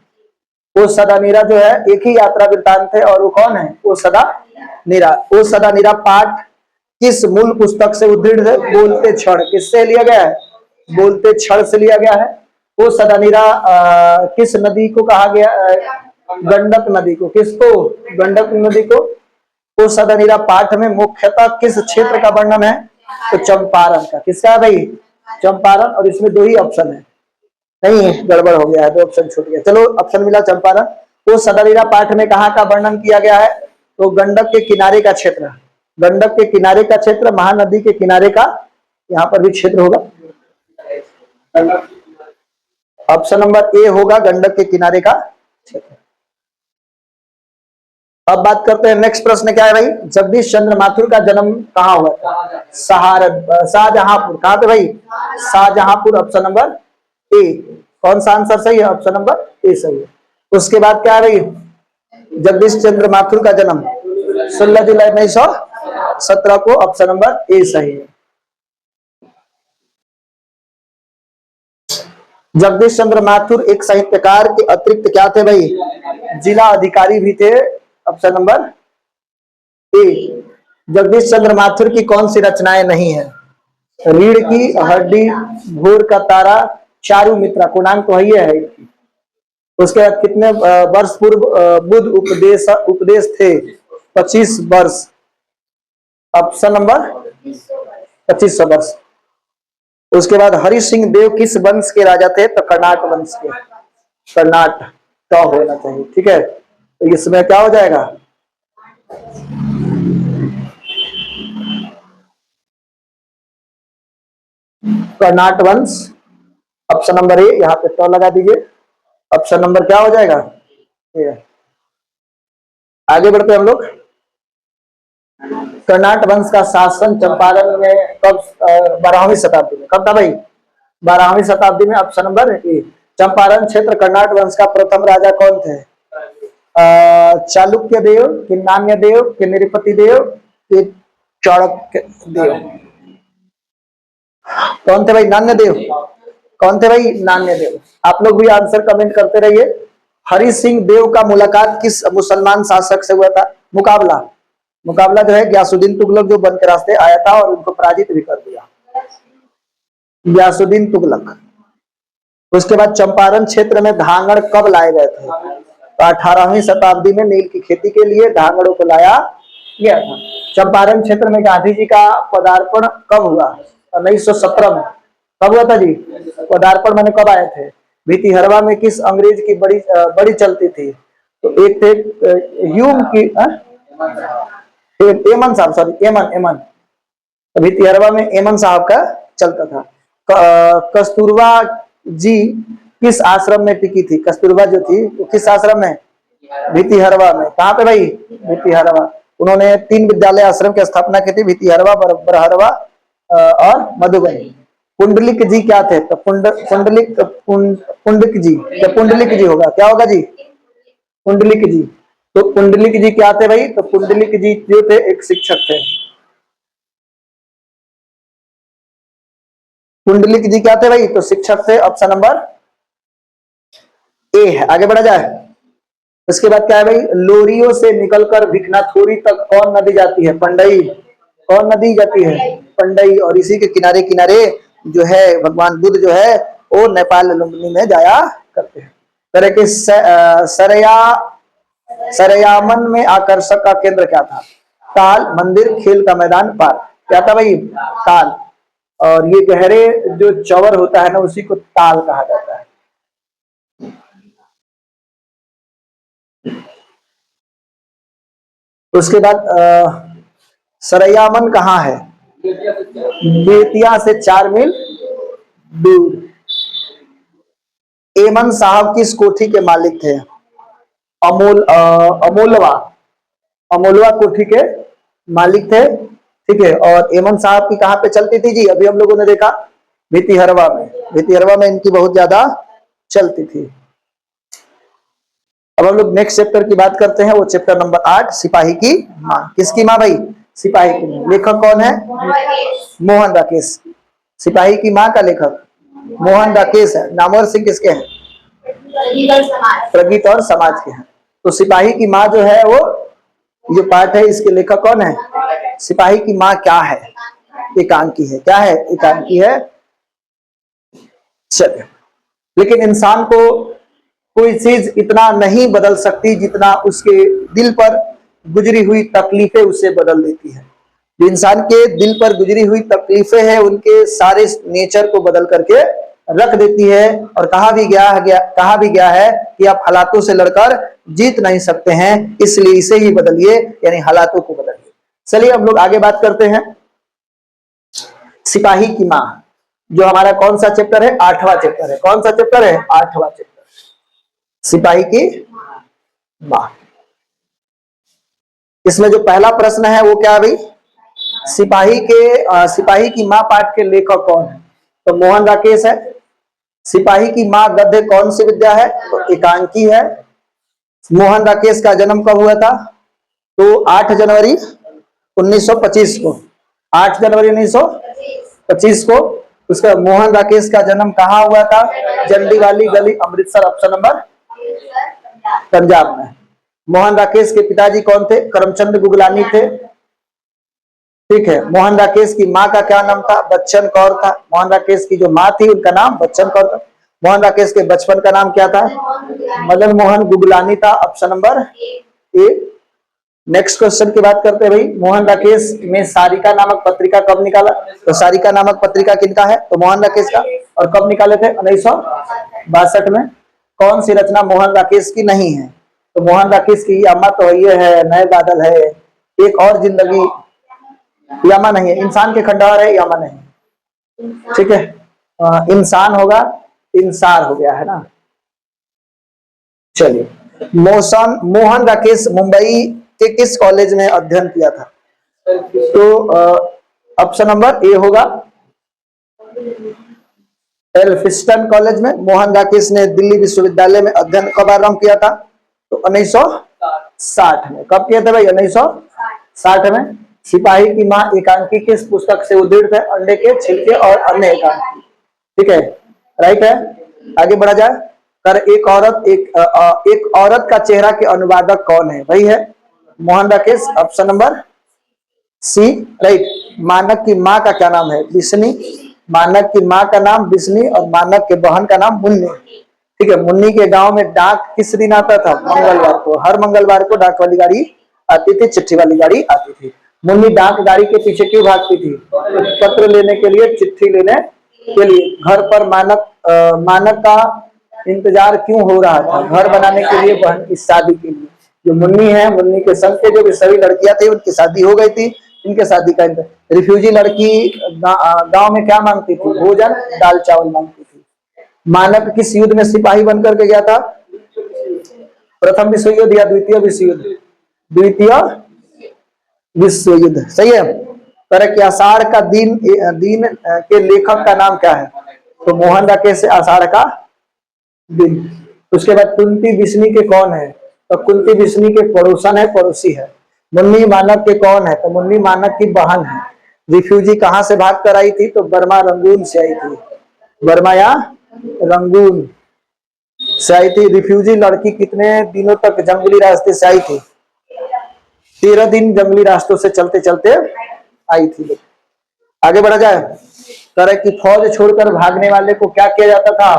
वो सदा नीरा जो है एक ही यात्रा वृत्तांत है। और वो कौन है? वो सदा नीरा। वो सदा नीरा पाठ किस मूल पुस्तक से उद्धृत है? बोलते क्षण। किससे लिया गया है? बोलते क्षण से लिया गया है। वो सदा नीरा किस नदी को कहा गया? गंडक नदी को। किसको? गंडक नदी को। वो सदा नीरा पाठ में मुख्यतः किस क्षेत्र का वर्णन है? तो चंपारण का। किसका है भाई? चंपारण। और इसमें दो ही ऑप्शन है। नहीं, गड़बड़ हो गया है, दो ऑप्शन छूट गया। चलो, ऑप्शन मिला चंपारण। तो सदरीरा पाठ में कहाँ का वर्णन किया गया है? तो गंडक के किनारे का क्षेत्र। गंडक के किनारे का क्षेत्र, महानदी के किनारे का यहाँ पर भी क्षेत्र होगा। ऑप्शन नंबर ए होगा, गंडक के किनारे का क्षेत्र। अब बात करते हैं, नेक्स्ट प्रश्न क्या है भाई? जगदीश चंद्र माथुर का जन्म कहाँ हुआ था? शाहजहांपुर। कहाँ पे भाई? शाहजहांपुर। Option number A. कौन सा आंसर सही है? ऑप्शन नंबर ए सही है। उसके बाद क्या है भाई? जगदीश चंद्र माथुर का जन्म 16 जुलाई 1917 को। ऑप्शन नंबर ए सही है। जगदीश चंद्र माथुर एक साहित्यकार के अतिरिक्त क्या थे भाई? जिला अधिकारी भी थे। Option number A. Jagdish Chandra Mathur की कौन सी रचनाएं नहीं है? रीढ़ की हड्डी, भोर का तारा, चारू मित्रा। पूर्णांक तो है। उसके बाद कितने वर्ष पूर्व बुद्ध उपदेश उपदेश थे? 25 वर्ष। ऑप्शन नंबर 2500 वर्ष। उसके बाद हरि सिंह देव किस वंश के राजा थे? तो कर्नाट वंश के। कर्नाट का होना चाहिए, ठीक है। तो इसमें क्या हो जाएगा? कर्नाट वंश। ऑप्शन नंबर ए। यहाँ पे तो लगा दीजिए। ऑप्शन नंबर क्या हो जाएगा? ये। आगे बढ़ते हम लोग। कर्नाट वंश का शासन चंपारण में कब? 12वीं शताब्दी में। कब था भाई? 12वीं शताब्दी में। ऑप्शन नंबर ए। चंपारण क्षेत्र कर्नाट वंश का प्रथम राजा कौन थे? चालुक्य देव, कि नान्य देव, कि नृपति देव, कि चाणक्य देव। कौन थे भाई? नान्य देव। कौन थे भाई? नान्य देव। आप लोग भी आंसर कमेंट करते रहिए। हरि सिंह देव का मुलाकात किस मुसलमान शासक से हुआ था? मुकाबला। मुकाबला जो है गयासुद्दीन तुगलक जो बन के रास्ते आया था और उनको पराजित भी कर दिया। गयासुद्दीन तुगलक। उसके बाद चंपारण क्षेत्र में धांगड़ कब लाए गए थे? तो 18वीं शताब्दी में नील की खेती के लिए धांगड़ों को लाया गया था। चंपारण क्षेत्र में गांधी जी का पदार्पण कब हुआ? 1917 में। कब हुआ था जी पदार्पण? मैंने कब आए थे? भितिहरवा में किस अंग्रेज की बड़ी चलती थी? तो एक थे ह्यूम की एमन साहब, सॉरी एमन एमन। भितिहरवा में एमन साहब का चलता था। कस्तूरबा जी किस आश्रम में टिकी थी? कस्तूरबा जो थी वो किस आश्रम में? भितिहरवा में। कहाँ पे भाई? भितिहरवा। उन्होंने 3 विद्यालय आश्रम की स्थापना की थी, भितिहरवा, बरहरवा और मधुबनी। पुंडलिक जी क्या थे? तो पुंडलिक जी, क्या पुंडलिक जी होगा? क्या होगा जी? पुंडलिक जी। तो पुंडलिक जी क्या थे भाई? तो पुंडलिक जी जो थे एक शिक्षक थे। पुंडलिक जी क्या थे भाई? तो शिक्षक थे। ऑप्शन नंबर ए है। आगे बढ़ा जाए। उसके बाद क्या है भाई? लोरियो से निकलकर भिखनाथुरी तक कौन नदी जाती है? पंडई। कौन नदी जाती है? पंडई। और इसी के किनारे किनारे जो है भगवान बुद्ध जो है वो नेपाल लुम्बिनी में जाया करते हैं। तरह के सरया सरयामन में आकर्षक का केंद्र क्या था? ताल, मंदिर, खेल का मैदान, पार्क। क्या था भाई? ताल। और ये गहरे जो चौवर होता है ना उसी को ताल कहा जाता है। उसके बाद सरयामन कहाँ है? बेतिया से 4 मील दूर। एमन साहब किस कोठी के मालिक थे? अमोलवा, अमोलवा कोठी के मालिक थे। ठीक है, और एमन साहब की कहां पे चलती थी जी? अभी हम लोगों ने देखा भितिहरवा में, भितिहरवा में इनकी बहुत ज्यादा चलती थी। अब हम लोग नेक्स्ट चैप्टर की बात करते हैं, वो चैप्टर नंबर 8, सिपाही की माँ। किसकी माँ भाई? सिपाही की माँ। लेखक कौन है? मोहन राकेश। सिपाही की माँ का लेखक मोहन राकेश है। नामवर सिंह किसके हैं? प्रगीत और समाज के हैं। तो सिपाही की माँ जो है वो जो पाठ है, इसके लेखक कौन है? सिपाही की माँ क्या है? एकांकी है। क्या है? एकांकी है। चलिए, लेकिन इंसान को कोई चीज इतना नहीं बदल सकती जितना उसके दिल पर गुजरी हुई तकलीफें उसे बदल देती है। जो इंसान के दिल पर गुजरी हुई तकलीफें हैं, उनके सारे नेचर को बदल करके रख देती है। और कहा भी गया है कि आप हालातों से लड़कर जीत नहीं सकते हैं, इसलिए इसे ही बदलिए, यानी हालातों को बदलिए। चलिए हम लोग आगे बात करते हैं। सिपाही की माँ जो हमारा कौन सा चैप्टर है? 8वां चैप्टर है। कौन सा चैप्टर है? 8वां चैप्टर, सिपाही की माँ। इसमें जो पहला प्रश्न है वो क्या है भाई? सिपाही की माँ पाठ के लेखक कौन है? तो मोहन राकेश है। सिपाही की माँ गद्य कौन सी विद्या है? तो एकांकी है। मोहन राकेश का जन्म कब हुआ था? तो 8 जनवरी 1925 को। 8 जनवरी 1925 को उसका मोहन राकेश का जन्म कहाँ हुआ था? जंडीवाली गली, अमृतसर। ऑप्शन नंबर पंजाब में। मोहन राकेश के पिताजी कौन थे? करमचंद गुगलानी थे। ठीक है। मोहन राकेश की माँ का क्या नाम था? बच्चन कौर था। मोहन राकेश की जो माँ थी उनका नाम बच्चन कौर था। मोहन राकेश के बचपन का नाम क्या था? मदन मोहन गुगलानी था। ऑप्शन नंबर ए। नेक्स्ट क्वेश्चन की बात करते हैं भाई। मोहन राकेश ने सारिका नामक पत्रिका कब निकाला? तो सारिका नामक पत्रिका किनका है? तो मोहन राकेश का। और कब निकाले थे? 1962 में। कौन सी रचना मोहन राकेश की नहीं है? तो मोहन राकेश की यामा तो ये है, नए बादल है, एक और जिंदगी। यामा नहीं है, इंसान के खंडहर है, यामा नहीं। ठीक है, इंसान होगा, इंसार हो गया है ना। चलिए, मोहन राकेश मुंबई के किस कॉलेज में अध्ययन किया था? तो ऑप्शन नंबर ए होगा एल्फिस्टन कॉलेज में। मोहन राकेश ने दिल्ली विश्वविद्यालय में अध्ययन कब आरंभ किया था? तो 1960 में। कब किया था भाई? 1960 में। सिपाही की माँ एकांकी किस पुस्तक से उद्धृत है? अंडे के छिलके और अन्य एकांकी। ठीक है, राइट है। आगे बढ़ा जाए। कर एक औरत का चेहरा के अनुवादक कौन है? वही है Mohan Rakesh. Option number C, right. मानक की माँ का क्या नाम है? बिस्नी। मानक की माँ का नाम बिस्नी और मानक के बहन का नाम मुन्नी। ठीक है। मुन्नी के गांव में डाक किस दिन आता था? मंगलवार को। हर मंगलवार को डाक वाली गाड़ी आती थी, चिट्ठी वाली गाड़ी आती थी। मुन्नी डाक गाड़ी के पीछे क्यों भागती थी? पत्र लेने के लिए, चिट्ठी लेने के लिए। घर पर मानक का इंतजार क्यों हो रहा था? घर बनाने के लिए, बहन की शादी के लिए। जो मुन्नी है, मुन्नी के संग के जो भी सभी लड़कियां थी उनकी शादी हो गई थी, इनके शादी का रिफ्यूजी लड़की गांव में क्या मांगती थी? भोजन, दाल चावल मांगती थी। मानक किस युद्ध में सिपाही बनकर के गया था? प्रथम विश्व युद्ध या द्वितीय विश्व युद्ध? द्वितीय विश्व युद्ध, सही है। तरह के आषाढ़ का दिन के लेखक का नाम क्या है? तो मोहन राकेश से आषाढ़ का दिन। उसके बाद कुंती बिस्नी के कौन है? तो कुंती बिस्नी के पड़ोसन है, पड़ोसी है। मुन्नी मानक के कौन है? तो मुन्नी मानक की बहन है। रिफ्यूजी कहां से भाग कर आई थी? तो बर्मा रंगून से आई थी। बर्मा या रंगून से आई थी। रिफ्यूजी लड़की कितने दिनों तक जंगली रास्ते से आई थी? 13 दिन जंगली रास्तों से चलते चलते आई थी। आगे बढ़ा जाए। तरह की फौज छोड़कर भागने वाले को क्या किया जाता था?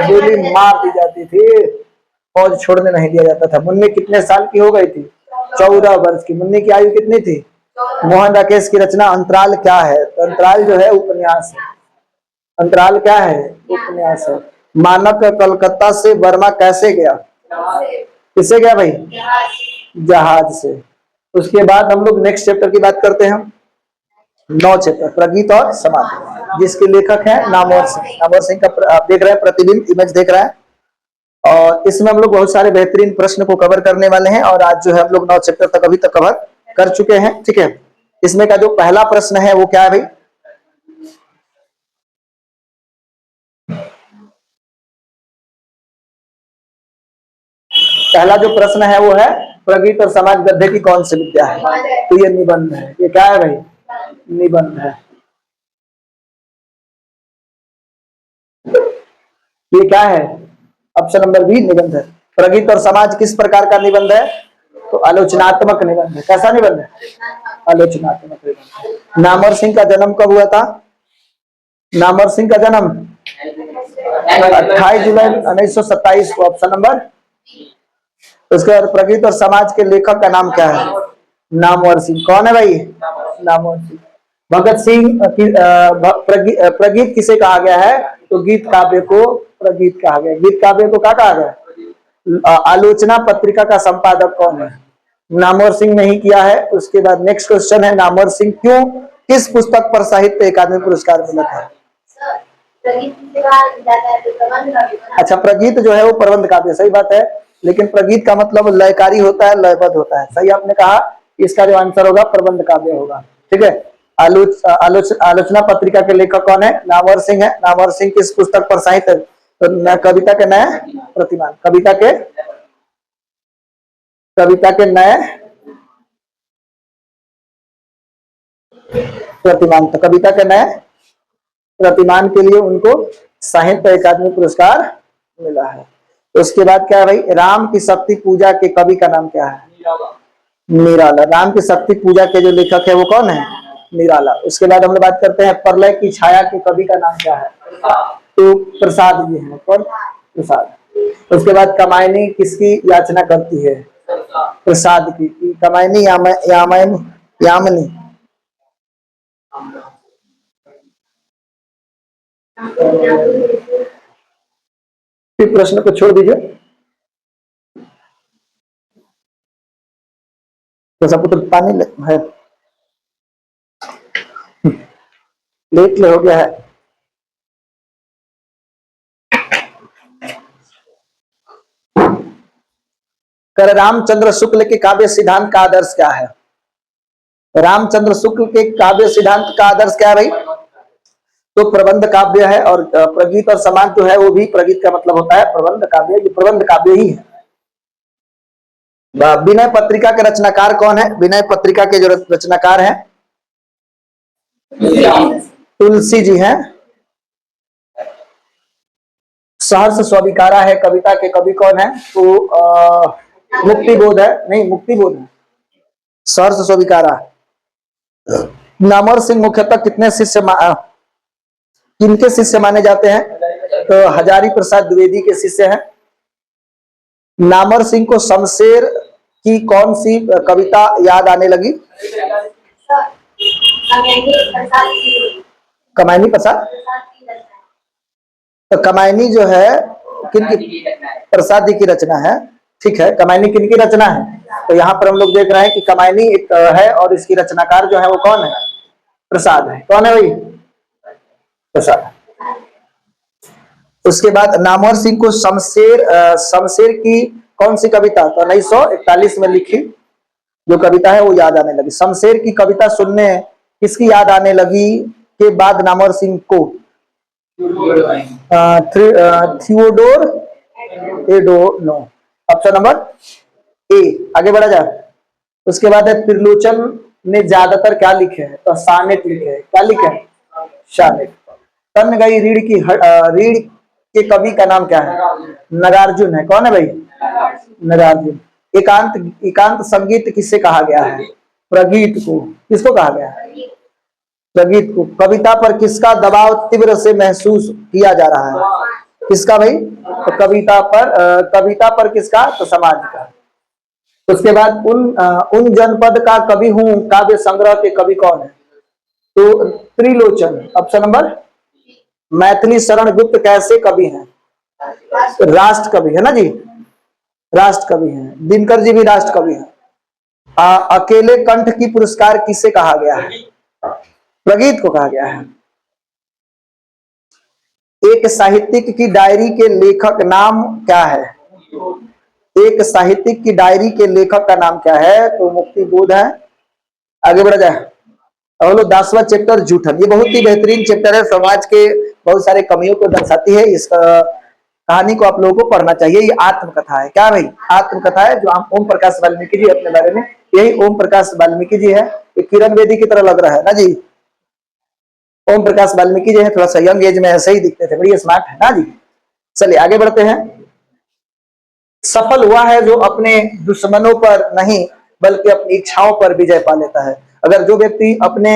गोली मार दी जाती थी, फौज छोड़ने नहीं दिया जाता था। मुन्नी कितने साल की हो गई थी? 14 वर्ष की। मुन्नी की आयु कितनी थी? मोहन राकेश की रचना अंतराल क्या है? तो अंतराल जो है उपन्यास है। अंतराल क्या है? उपन्यास है। मानक कलकत्ता से बर्मा कैसे गया? किससे गया भाई? जहाज से। उसके बाद हम लोग नेक्स्ट चैप्टर की बात करते हैं। 9 चैप्टर प्रगीत और समाज, जिसके लेखक हैं नामवर सिंह। नामवर सिंह का आप देख रहे हैं प्रतिबिंब इमेज देख रहे हैं। और इसमें हम लोग बहुत सारे बेहतरीन प्रश्न को कवर करने वाले हैं, और आज जो है हम लोग 9 चैप्टर तक अभी तक कवर कर चुके हैं। ठीक है, इसमें का जो पहला प्रश्न है वो क्या है भाई? पहला जो प्रश्न है वो है प्रगीत और समाज गद्य की कौन सी विद्या है? तो ये निबंध है। ये क्या है भाई? निबंध है। ये क्या है? ऑप्शन नंबर बी निबंध है। प्रगीत और समाज किस प्रकार का निबंध है? तो आलोचनात्मक निबंध है। कैसा निबंध है? आलोचनात्मक निबंध। नामवर सिंह का जन्म कब हुआ था? नामवर सिंह का जन्म 28 जुलाई 1927 को, ऑप्शन नंबर। उसके बाद प्रगीत और समाज के लेखक का नाम क्या है? नामवर सिंह। कौन है भाई? नामवर सिंह। भगत सिंह प्रगीत किसे कहा गया है? तो गीत काव्य को प्रगीत कहा गया। गीत काव्य को क्या कहा गया? आलोचना पत्रिका का संपादक कौन है? नामवर सिंह ने ही किया है। उसके बाद नेक्स्ट क्वेश्चन है, नामवर सिंह क्यों किस पुस्तक पर साहित्य अकादमी पुरस्कार मिला था? अच्छा, प्रगीत जो है वो प्रबंध काव्य, सही बात है, लेकिन प्रगीत का मतलब लयकारी होता है, लयबद्ध होता है। सही आपने कहा, इसका जो आंसर होगा प्रबंध काव्य होगा। ठीक है। आलोचना पत्रिका के लेखक कौन है? नामवर सिंह है। नामवर सिंह किस पुस्तक पर साहित्य? तो कविता के नए प्रतिमान, कविता के नए प्रतिमान, तो कविता के नए प्रतिमान के लिए उनको साहित्य अकादमी पुरस्कार मिला है। तो उसके बाद क्या है भाई? राम की शक्ति पूजा के कवि का नाम क्या है? निराला। राम की शक्ति पूजा के जो लेखक है वो कौन है? निराला। उसके बाद हम लोग बात करते हैं प्रलय की छाया के कवि का नाम क्या है? तो प्रसाद जी है। कौन? प्रसाद। उसके बाद कमायनी किसकी याचना करती है? प्रसाद की। कमायनी यामनी। फिर प्रश्न को छोड़ दीजिए, तो सब तो पानी है, लेट हो गया है। कर रामचंद्र शुक्ल के काव्य सिद्धांत का आदर्श क्या है? रामचंद्र शुक्ल के काव्य सिद्धांत का आदर्श क्या है भाई? तो प्रबंध काव्य है। और प्रगीत और समाज जो है वो भी, प्रगीत का मतलब होता है प्रबंध काव्य, ये प्रबंध काव्य ही है। विनय पत्रिका के रचनाकार कौन है? विनय पत्रिका के जो रचनाकार हैं तुलसी जी हैं। सहर्ष स्वीकारा है कविता के कवि कौन है? तो मुक्तिबोध है, नहीं मुक्तिबोध है। सहर्ष स्वीकारा। नामवर सिंह मुख्यतः कितने शिष्य किनके शिष्य माने जाते हैं? तो हजारी प्रसाद द्विवेदी के शिष्य हैं। नामवर सिंह को शमशेर की कौन सी कविता याद आने लगी? कमायनी प्रसाद। तो कमायनी जो है किनकी? प्रसाद जी की रचना है। ठीक है, कमायनी किनकी रचना है? तो यहाँ पर हम लोग देख रहे हैं कि कमायनी एक है, और इसकी रचनाकार जो है वो कौन है? प्रसाद है। कौन है भाई? प्रसाद। उसके बाद नामवर सिंह को शमशेर की कौन सी कविता तो 1941 में लिखी जो कविता है वो याद आने लगी? शमशेर की कविता सुनने किसकी याद आने लगी के बाद नामवर सिंह को? Theodor Adorno, option number A. आगे बढ़ा जाए। उसके बाद है त्रिलोचन ने ज्यादातर क्या लिखे हैं? तो सानेट लिखे हैं। क्या लिखे हैं? सानेट। तन गई रीढ़ के कवि का नाम क्या है? नागार्जुन है। कौन है भाई? नागार्जुन। एकांत संगीत किससे कहा गया है? प्रगीत को। किसको कहा गया है? प्रगीत को। कविता पर किसका दबाव तीव्र से महसूस किया जा रहा है? किसका भाई? तो कविता पर किसका? तो समाज का। उसके बाद उन जनपद का कवि हूँ काव्य संग्रह के कवि कौन है? तो त्रिलोचन, ऑप्शन नंबर। मैथिली शरण गुप्त कैसे कवि हैं? राष्ट्र कवि है ना जी, राष्ट्र कवि हैं। दिनकर जी भी राष्ट्र कवि हैं। अकेले कंठ की पुरस्कार किसे कहा गया है? प्रगीत को कहा गया है। एक साहित्यिक की डायरी के लेखक नाम क्या है? एक साहित्यिक की डायरी के लेखक का नाम क्या है? तो मुक्ति बोध है। आगे बढ़ा जाए। और 10वां चैप्टर जूठन, ये बहुत ही बेहतरीन चैप्टर है, समाज के बहुत सारे कमियों को दर्शाती है। इस कहानी को आप लोगों को पढ़ना चाहिए। ये आत्मकथा है। क्या भाई? आत्मकथा है, जो ओम प्रकाश वाल्मीकि जी अपने बारे में, यही ओम प्रकाश वाल्मीकि जी है। ये किरण बेदी की तरह लग रहा है ना जी। ओम प्रकाश वाल्मीकि जी है, थोड़ा सा यंग एज में ऐसे ही दिखते थे, बड़ी स्मार्ट है ना जी। चलिए आगे बढ़ते हैं। सफल हुआ है जो अपने दुश्मनों पर नहीं बल्कि अपनी इच्छाओं पर विजय पा लेता है। अगर जो व्यक्ति अपने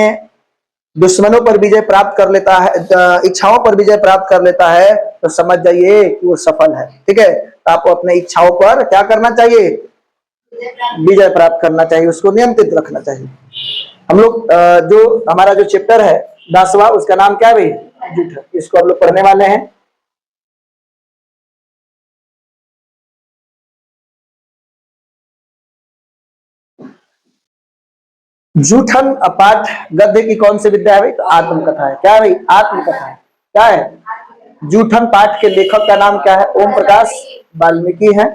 दुश्मनों पर विजय प्राप्त कर लेता है, इच्छाओं पर विजय प्राप्त कर लेता है, तो समझ जाइए कि वो सफल है। ठीक है, तो आपको अपने इच्छाओं पर क्या करना चाहिए? विजय प्राप्त करना चाहिए, उसको नियंत्रित रखना चाहिए। हम लोग जो हमारा जो चैप्टर है 10वां, उसका नाम क्या है भाई? जूठन। इसको हम लोग पढ़ने वाले हैं। जूठन पाठ गद्य की कौन सी विद्या है भाई? तो आत्मकथा है। क्या है भाई? आत्मकथा है। क्या है? जूठन पाठ के लेखक का नाम क्या है? ओम प्रकाश वाल्मीकि है।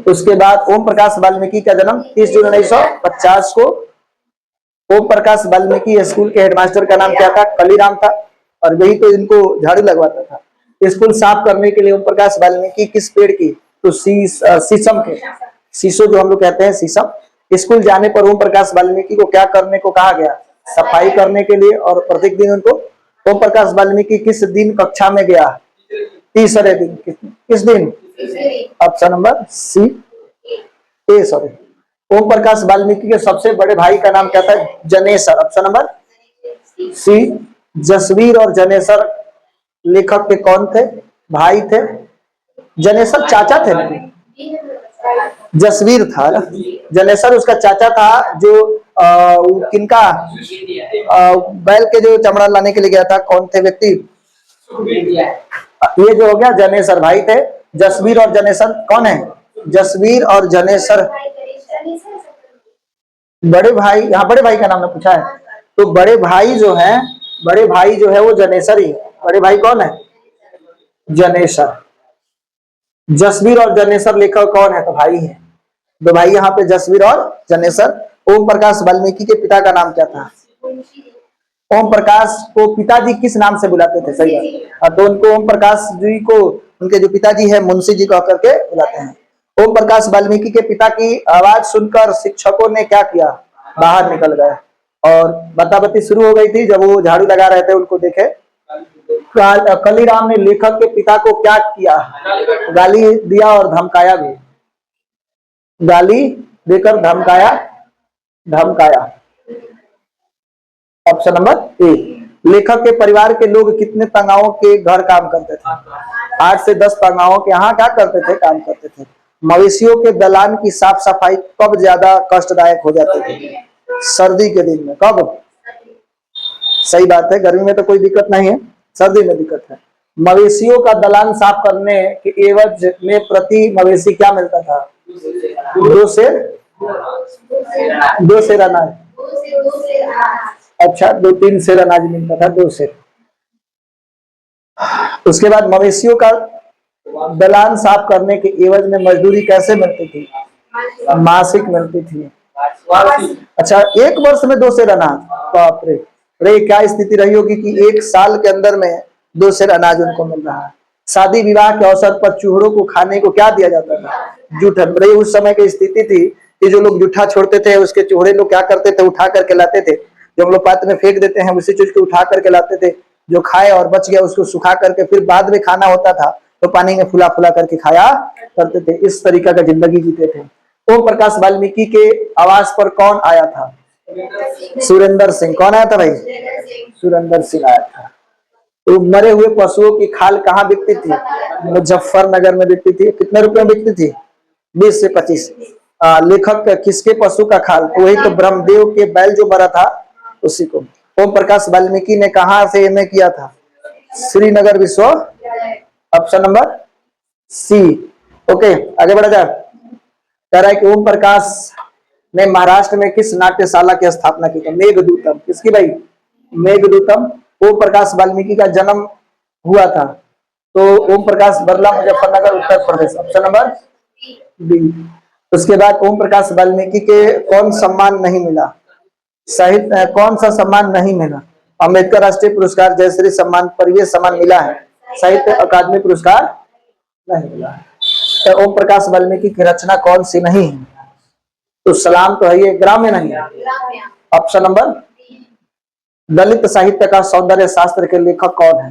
उसके बाद ओम प्रकाश वाल्मीकि का जन्म 30 जून 1950 को। ओम प्रकाश वाल्मीकि स्कूल के हेडमास्टर का नाम क्या था? कलीराम था। और वही तो इनको झाड़ू लगवाता था। स्कूल साफ करने के लिए ओम प्रकाश वाल्मीकि किस पेड़ की? तो शीशम के, शीशो जो हम लोग कहते हैं, शीशम। स्कूल जाने पर ओम प्रकाश वाल्मीकि को क्या करने को कहा गया? सफाई करने के लिए। और प्रत्येक दिन उनको, ओम प्रकाश वाल्मीकि किस दिन कक्षा में गया? तीसरे दिन। किस दिन? Option number C, A sorry. Om Prakash Valmiki के सबसे बड़े भाई का नाम क्या था? Janesar. Option number C. Jasvir और जनेसर लेखक के कौन थे? भाई थे। जनेसर चाचा थे ना? जसवीर था ना, जनेसर उसका चाचा था, जो किनका बैल के जो चमड़ा लाने के लिए गया था, कौन थे व्यक्ति? ये जो हो गया जनेसर भाई थे। जसवीर और जनेसर कौन है? जसवीर और जनेसर बड़े भाई। यहाँ बड़े भाई का नाम ने पूछा है, तो बड़े भाई जो है, बड़े भाई जो है वो जनेसर ही है। बड़े भाई कौन है? जनेसर। जसवीर और जनेसर लेखक कौन है? तो भाई है। दो भाई यहाँ पे जसवीर और जनेसर। ओम प्रकाश वाल्मीकि के पिता का नाम क्या था? ओम प्रकाश को पिताजी किस नाम से बुलाते थे? सही है, तो उनको ओम प्रकाश जी को उनके जो पिताजी है मुंशी जी कह करके बुलाते हैं। ओम प्रकाश वाल्मीकि के पिता की आवाज सुनकर शिक्षकों ने क्या किया? बाहर निकल गए। और बताबती शुरू हो गई थी जब वो झाड़ू लगा रहे थे, उनको देखे। कलीराम ने लेखक के पिता को क्या किया? गाली दिया और धमकाया भी। गाली देकर धमकाया, धमकाया। ऑप्शन नंबर ए। लेखक के परिवार के लोग कितने तंगाओं के घर काम करते थे? 8 से 10 तंगाओं के यहाँ क्या करते थे? काम करते थे। मवेशियों के दलान की साफ सफाई कब ज्यादा कष्टदायक हो जाती थी? सर्दी के दिन में। कब? सही बात है, गर्मी में तो कोई दिक्कत नहीं है, सर्दी में दिक्कत है। मवेशियों का दलान साफ करने के एवज में प्रति मवेशी क्या मिलता था? 2 सेर अनाज। अच्छा, 2-3 सेर अनाज मिलता था, 2 सेर। उसके बाद मवेशियों का दलान साफ करने के एवज में मजदूरी कैसे मिलती थी? मासिक मिलती थी। अच्छा, 1 वर्ष में 2 सेर अनाज? बाप रे। अरे क्या स्थिति रही होगी कि 1 साल के अंदर में 2 सेर अनाज उनको मिल रहा है। शादी विवाह के अवसर पर चूहड़ों को खाने को क्या दिया जाता था? जूठन। बड़ी उस समय की स्थिति थी कि जो लोग जूठा छोड़ते थे, उसके चूहड़े लोग क्या करते थे? उठा करके लाते थे। जो हम लोग पात्र में फेंक देते हैं, उसी चीज को उठा करके लाते थे। जो खाए और बच गया उसको सुखा करके फिर बाद में खाना होता था, तो पानी में फुला फुला करके खाया करते थे। इस तरीका का जिंदगी जीते थे। ओम प्रकाश वाल्मीकि के आवास पर कौन आया था? सुरेंद्र सिंह। कौन आया था भाई? सुरेंद्र सिंह आया था। तो मरे हुए पशुओं की खाल कहाँ बिकती थी? मुजफ्फरनगर में बिकती थी। कितने रुपए में बिकती थी? 20 से 25। लेखक किसके पशु का खाल? तो वही तो ब्रह्मदेव के बैल जो मरा था उसी को। ओम प्रकाश वाल्मीकि ने कहा से एमए किया था? श्रीनगर विश्व। ऑप्शन नंबर सी। ओके, आगे बढ़ा जाए। कह रहा है कि ओम प्रकाश ने महाराष्ट्र में किस नाट्यशाला की स्थापना की? तो मेघदूतम। किसकी भाई? मेघदूतम। ओम प्रकाश वाल्मीकि का जन्म हुआ था, तो Om Prakash Barla, Muzaffarnagar, Uttar Pradesh. Option number B. उसके बाद ओम प्रकाश वाल्मीकि के कौन सम्मान नहीं मिला? साहित्य कौन सा सम्मान नहीं मिला? अम्बेडकर राष्ट्रीय पुरस्कार, जयश्री सम्मान, परिवेश सम्मान मिला है, साहित्य अकादमी पुरस्कार नहीं मिला है। तो ओम प्रकाश वाल्मीकि की रचना कौन सी नहीं है? तो सलाम तो है, ये ग्राम्य नहीं है। ऑप्शन नंबर, दलित साहित्य का सौंदर्य शास्त्र के लेखक कौन है?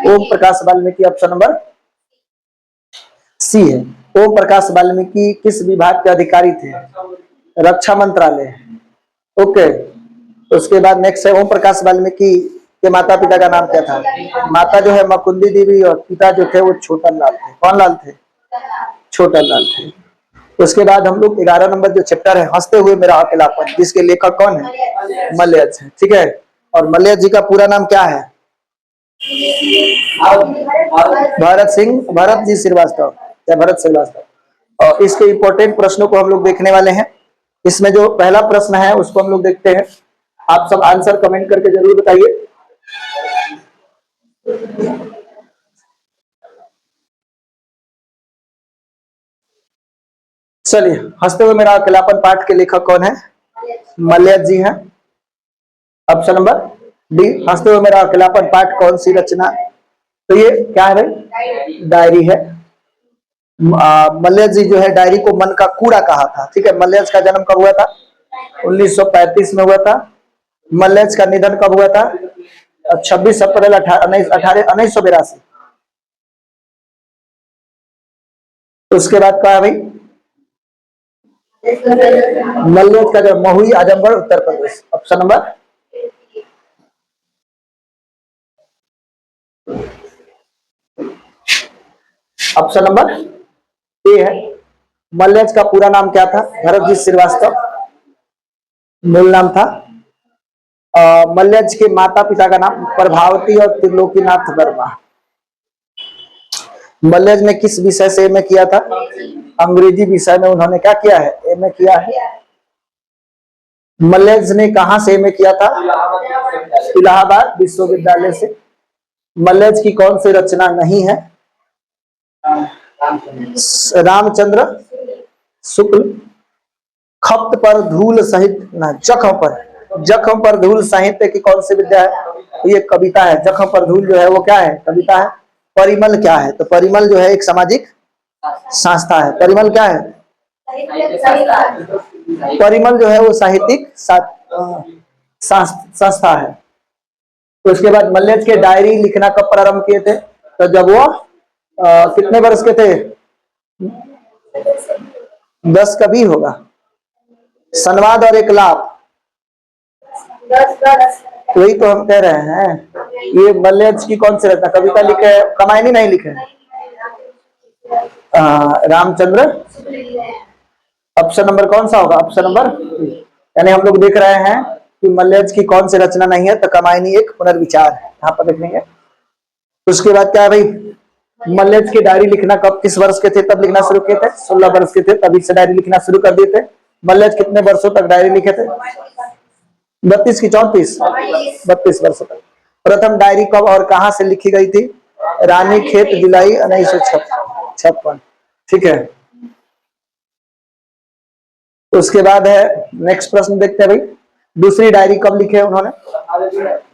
ओम प्रकाश वाल्मीकि। ऑप्शन नंबर सी है। ओम प्रकाश वाल्मीकि किस विभाग के अधिकारी थे? रक्षा मंत्रालय। ओके। उसके बाद नेक्स्ट है, ओम प्रकाश वाल्मीकि के माता पिता का नाम क्या था? माता जो है मकुंदी देवी, और पिता जो थे वो छोटन लाल थे। कौन लाल थे? छोटन लाल थे। उसके बाद हम लोग 11 नंबर जो चैप्टर है, हंसते हुए मेरा अकेलापन, जिसके लेखक कौन है? मलयज है। ठीक है। और मलयज जी का पूरा नाम क्या है? भरत सिंह, भरत जी श्रीवास्तव या भरत श्रीवास्तव। और इसके इंपॉर्टेंट प्रश्नों को हम लोग देखने वाले हैं। इसमें जो पहला प्रश्न है उसको हम लोग देखते हैं। आप सब आंसर कमेंट करके जरूर बताइए। चलिए, हंसते हुए मेरा अकेलापन पाठ के लेखक कौन है? मलयज जी हैं। ऑप्शन नंबर डी, हंसते हुए मेरा अकेलापन पाठ कौन सी रचना? तो ये क्या है भाई? डायरी है। मलयज जी जो है डायरी को मन का कूड़ा कहा था। ठीक है। मलयज का जन्म कब हुआ था? 1935 में हुआ था। मलयज का निधन कब हुआ था? 26 अप्रैल 1982। उसके बाद क्या है भाई? मलयज का जन्म Mahui, Azamgarh, Uttar Pradesh. Option number option number A है। मलयज का पूरा नाम क्या था? भरत जी श्रीवास्तव मूल नाम था। मलयज के माता पिता का नाम प्रभावती और त्रिलोकीनाथ वर्मा। मलयज ने किस विषय से एमए किया था? अंग्रेजी विषय में उन्होंने क्या किया है? एमए किया है। मलयज ने कहां से एमए किया था? इलाहाबाद विश्वविद्यालय से। मलयज की कौन सी रचना नहीं है? रामचंद्र शुक्ल। खप्त पर धूल सहित ना, जख्म पर धूल साहित्य की कौन सी विद्या है? तो ये कविता है। जख्म पर धूल जो है वो क्या है? कविता है। परिमल क्या है? तो परिमल जो है एक सामाजिक संस्था है। परिमल क्या है? परिमल जो है वो साहित्यिक संस्था है। तो उसके बाद मलयज के डायरी लिखना कब प्रारंभ किए थे? तो जब वो कितने वर्ष के थे? 10 कभी होगा। संवाद और एक लाभ, वही तो हम कह रहे हैं। ये मलयज की कौन सी रचना? कविता लिखे, कमायनी नहीं लिखे। रामचंद्र। ऑप्शन नंबर कौन सा होगा? ऑप्शन नंबर, यानी हम लोग देख रहे हैं कि मलयज की कौन सी रचना नहीं है, तो कमायनी एक पुनर्विचार है। यहाँ पर देख लेंगे। उसके बाद क्या है भाई? मलयज की डायरी लिखना कब, किस वर्ष के थे तब लिखना शुरू किए थे? 16 वर्ष के थे तभी से डायरी लिखना शुरू कर दिए थे। मलयज कितने वर्षों तक डायरी लिखे थे? 32 की 34, 32 वर्षों तक। प्रथम डायरी कब और कहां से लिखी गई थी? रानी खेत, जुलाई 1956। ठीक है। उसके बाद है नेक्स्ट प्रश्न देखते हैं भाई। दूसरी डायरी कब लिखे उन्होंने?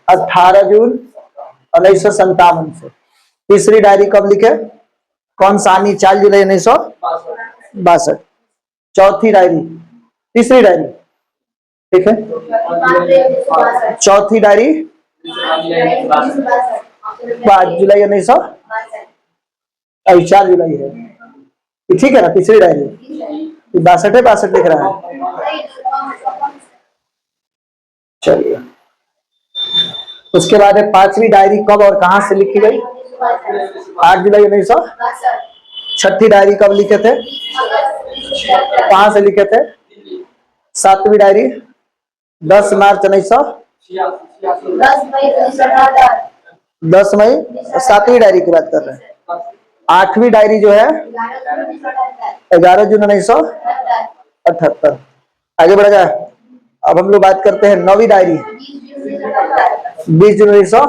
18 जून 1957 से। तीसरी डायरी कब लिखे? कौन सा? 4 जुलाई 1962। चौथी डायरी, तीसरी डायरी, ठीक है। चौथी डायरी 5 जुलाई 1900, 4 जुलाई है, ठीक है ना। तीसरी डायरी 62 है, 62 लिख रहा है। चलिए, उसके बाद है पांचवी डायरी कब और कहां से लिखी गई? 8 जुलाई 1900। छठी डायरी कब लिखे थे? कहां से लिखे थे? सातवीं डायरी 10 मार्च 1900, 10 मई। सातवीं डायरी की बात कर रहे हैं। आठवीं डायरी जो है 11 जून 1978। आगे बढ़ा जाए। अब हम लोग बात करते हैं नौवीं डायरी। 20 जून 1900।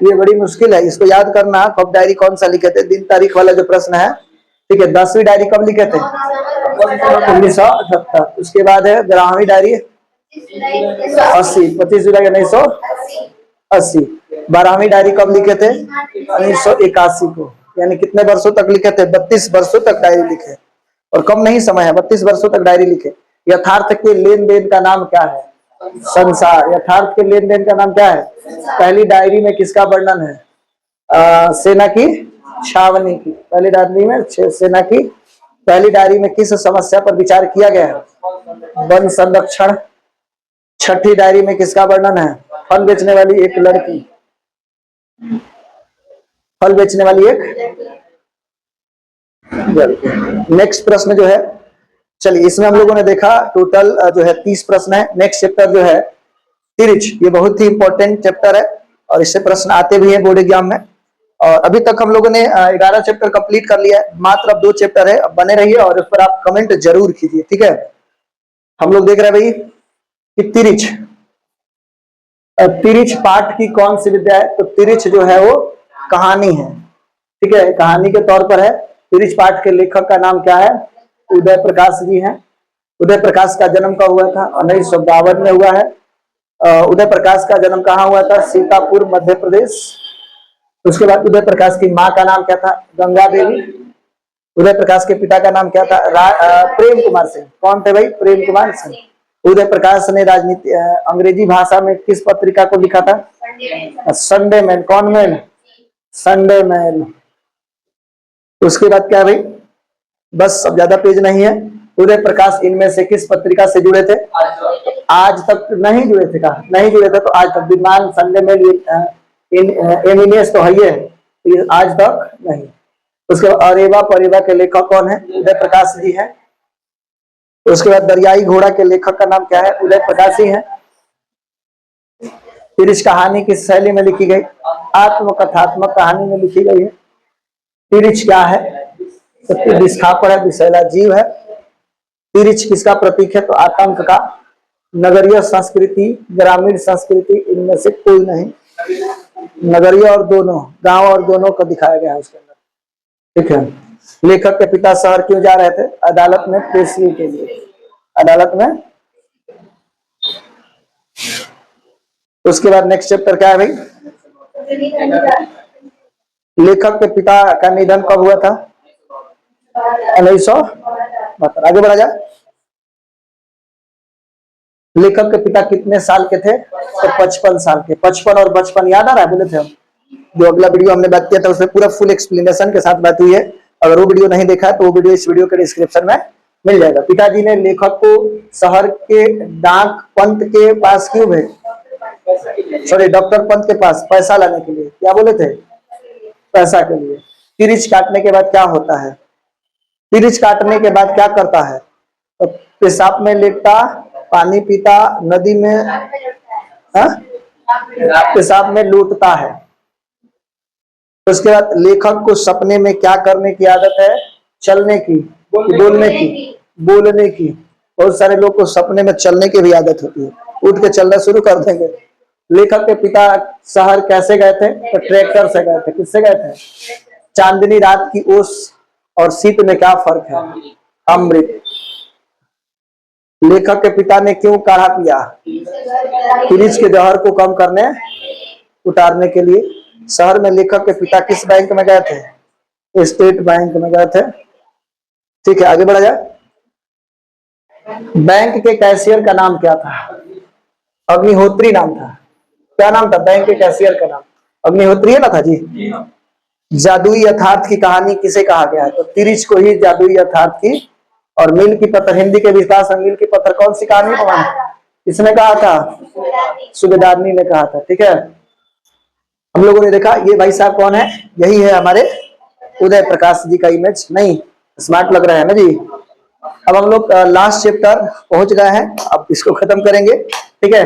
ये बड़ी मुश्किल है, इसको याद करना। कब डायरी कौन सा लिखे थे, दिन तारीख वाला जो प्रश्न है। ठीक है, 10वीं डायरी कब लिखे थे? 1978। उसके बाद है 11वीं डायरी 80, 25 जुलाई 1980। 12वीं डायरी कब लिखे थे? 1981 को। यानी कितने वर्षों तक लिखे थे? 32 वर्षों तक डायरी लिखे। और कम नहीं समय है, 32 वर्षों तक डायरी लिखे। यथार्थ के लेन देन का नाम क्या है? संसार। यथार्थ के लेन देन का नाम क्या है? पहली डायरी में किसका वर्णन है? सेना की छावनी की। पहली डायरी में सेना की पहली डायरी में किस समस्या पर विचार किया गया है? वन संरक्षण। छठी डायरी में किसका वर्णन है? फल बेचने वाली एक लड़की। फल बेचने वाली एक लड़की। नेक्स्ट प्रश्न जो है, चलिए इसमें हम लोगों ने देखा टोटल जो है 30 प्रश्न है। नेक्स्ट चैप्टर जो है तिरिच, ये बहुत ही इंपॉर्टेंट चैप्टर है और इससे प्रश्न आते भी हैं बोर्ड एग्जाम में। और अभी तक हम लोगों ने 11 चैप्टर कंप्लीट कर लिया है, मात्र अब 2 चैप्टर है। अब बने रहिए और उस पर आप कमेंट जरूर कीजिए, ठीक है। हम लोग देख रहे हैं भाई कि तिरिच, तिरिच पाठ की कौन सी विद्या है? तो तिरिच जो है वो कहानी है, ठीक है, कहानी के तौर पर है। तिरिच पाठ के लेखक का नाम क्या है? उदय प्रकाश जी हैं। उदय प्रकाश का जन्म कब हुआ था? 1952 में हुआ है। उदय प्रकाश का जन्म कहाँ हुआ था? सीतापुर, मध्य प्रदेश। उसके बाद उदय प्रकाश की माँ का नाम क्या था? गंगा देवी। उदय प्रकाश के पिता का नाम क्या था? प्रेम कुमार सिंह। कौन थे भाई? प्रेम कुमार सिंह। उदय प्रकाश ने राजनीति अंग्रेजी भाषा में किस पत्रिका को लिखा था? Sunday man. कौन मैन? Sunday man. उसके बाद क्या भाई? बस, अब ज्यादा पेज नहीं है। उदय प्रकाश इनमें से किस पत्रिका से जुड़े थे? आज तक नहीं जुड़े थे। कहा नहीं जुड़े थे? तो आज तक। विमान, संडे मैन, एमिनेस तो है ये, आज तक नहीं। उसके बाद अरेवा परेवा के लेखक कौन है? उदय प्रकाश जी हैं। उसके बाद दरियाई घोड़ा के लेखक का नाम क्या है? उदय प्रकाश ही है। तिरिच कहानी किस शैली में लिखी गई? आत्मकथात्मक कहानी में लिखी गई है। तिरिच क्या है? विस्थापन है, विषैला जीव है। तिरिच किसका प्रतीक है? तो आतंक का। नगरीय संस्कृति, ग्रामीण संस्कृति, इनमें से कोई नहीं। नगरीय और दोनों, गांव और दोनों को दिखाया गया है उसके अंदर, ठीक है। लेखक के पिता शहर क्यों जा रहे थे? अदालत में पेशी के लिए। अदालत में। उसके बाद नेक्स्ट चैप्टर क्या है भाई? लेखक के पिता का निधन कब हुआ था? 1972। आगे बढ़ा जाए। लेखक के पिता कितने साल के थे? तो 55 साल के। 55 और 55 याद आ रहा है? बोले थे हम, जो अगला वीडियो हमने बात किया था उसमें पूरा फुल एक्सप्लेनेशन के साथ बात हुई है। अगर वो वीडियो नहीं देखा है तो वो वीडियो इस वीडियो के डिस्क्रिप्शन में मिल जाएगा। पिताजी ने लेखक को शहर के डाक पंत के पास क्यों भेजा? सॉरी, डॉक्टर पंत के पास पैसा लाने के लिए। क्या बोले थे? पैसा के लिए। तिरिच काटने के बाद क्या होता है? तिरिच काटने के बाद क्या करता है? तो पेशाब में लेटता, पानी पीता, नदी में, पेशाब में लूटता है। उसके बाद लेखक को सपने में क्या करने की आदत है? चलने की, बोलने की? बोलने की। बहुत सारे लोग को सपने में चलने की भी आदत होती है, उठ के चलना शुरू कर देंगे। लेखक के पिता शहर कैसे गए थे? तो ट्रैक्टर से गए थे। किससे गए थे? चांदनी रात की ओस और शीत में क्या फर्क है? अमृत। लेखक के पिता ने क्यों काढ़ा पिया? तिरिच के जहर को कम करने, उतारने के लिए। शहर में लेखक के पिता किस बैंक में गए थे? स्टेट बैंक में गए थे, ठीक है। आगे बढ़ा जाए। बैंक के कैशियर का नाम क्या था? अग्निहोत्री नाम था। क्या नाम था बैंक के कैशियर का? नाम अग्निहोत्री है ना था जी। जादुई यथार्थ की कहानी किसे कहा गया है? तो तिरिच को ही जादुई यथार्थ की। और मील की पत्थर, हिंदी के विकास में मील की पत्थर कौन सी कहानी है? किसने कहा था? सूबेदारनी ने कहा था, ठीक है। हम लोगों ने देखा ये भाई साहब कौन है? यही है हमारे उदय प्रकाश जी का इमेज। नहीं, स्मार्ट लग रहा है ना जी। अब हम लोग लास्ट चैप्टर पहुंच गए हैं, अब इसको खत्म करेंगे, ठीक है।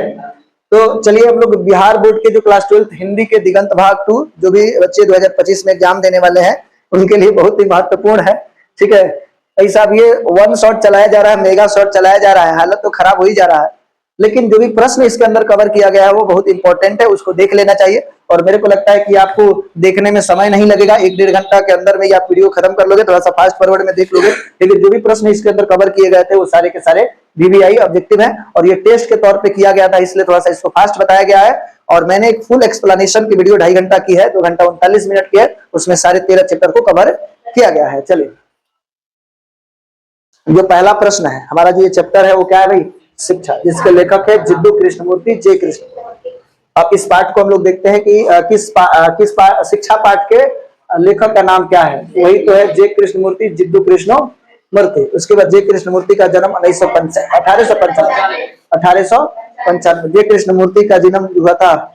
तो चलिए हम लोग बिहार बोर्ड के जो क्लास 12 हिंदी के दिगंत भाग 2 जो भी बच्चे 2025 में एग्जाम देने वाले हैं उनके लिए बहुत ही महत्वपूर्ण है, ठीक है। ऐसा ये वन शॉट चलाया जा रहा है, मेगा शॉट चलाया जा रहा है, हालत तो खराब हो ही जा रहा है, लेकिन जो भी प्रश्न इसके अंदर कवर किया गया है वो बहुत इंपॉर्टेंट है, उसको देख लेना चाहिए। और मेरे को लगता है कि आपको देखने में समय नहीं लगेगा, 1-1.5 घंटा के अंदर में ही आप वीडियो खत्म कर लोगे, थोड़ा सा फास्ट फॉरवर्ड में देख लोगे। लेकिन जो भी प्रश्न इसके अंदर कवर किए गए थे वो सारे के सारे VVI ऑब्जेक्टिव है, और ये टेस्ट के तौर पे किया गया था, इसलिए थोड़ा सा इसको फास्ट बताया गया है। और मैंने एक फुल एक्सप्लेनेशन की वीडियो 2.5 घंटा की है, 2 घंटा 39 मिनट की है, उसमें सारे 13 चैप्टर को कवर किया गया है। चलिए, जो पहला प्रश्न है हमारा, जो ये चैप्टर है वो क्या है भाई? शिक्षा, जिसके लेखक है जिद्दू कृष्णमूर्ति, जे कृष्ण। अब इस पाठ को हम लोग देखते हैं कि शिक्षा पाठ के लेखक का नाम क्या है? वही तो है जे कृष्णमूर्ति, जिद्दू कृष्णमूर्ति। उसके बाद जे कृष्णमूर्ति का जन्म 1895 जे कृष्णमूर्ति का जन्म हुआ था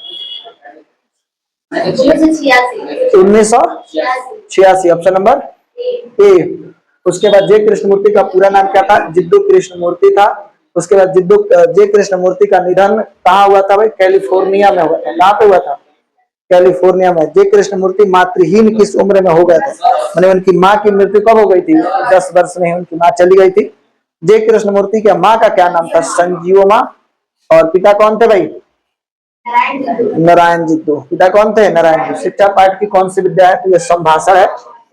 1986, ऑप्शन नंबर ए। उसके बाद जे कृष्णमूर्ति का पूरा नाम क्या था? जिद्दू कृष्णमूर्ति था। उसके बाद जे कृष्णमूर्ति का निधन कहाँ हुआ था भाई? कैलिफोर्निया में हुआ था। कहाँ पे हुआ था? कैलिफोर्निया में। जे कृष्णमूर्ति मातृहीन किस उम्र में हो गए थे? मैंने उनकी माँ की मृत्यु कब हो गई थी? 10 वर्ष में उनकी माँ चली गई थी। जे कृष्णमूर्ति की माँ का क्या नाम था? संजीवमा। और पिता कौन थे भाई? नारायण जिद्दू। पिता कौन थे? नारायण जिद्दू। शिक्षा पाठ की कौन सी विद्या है? तो ये संभाषण है।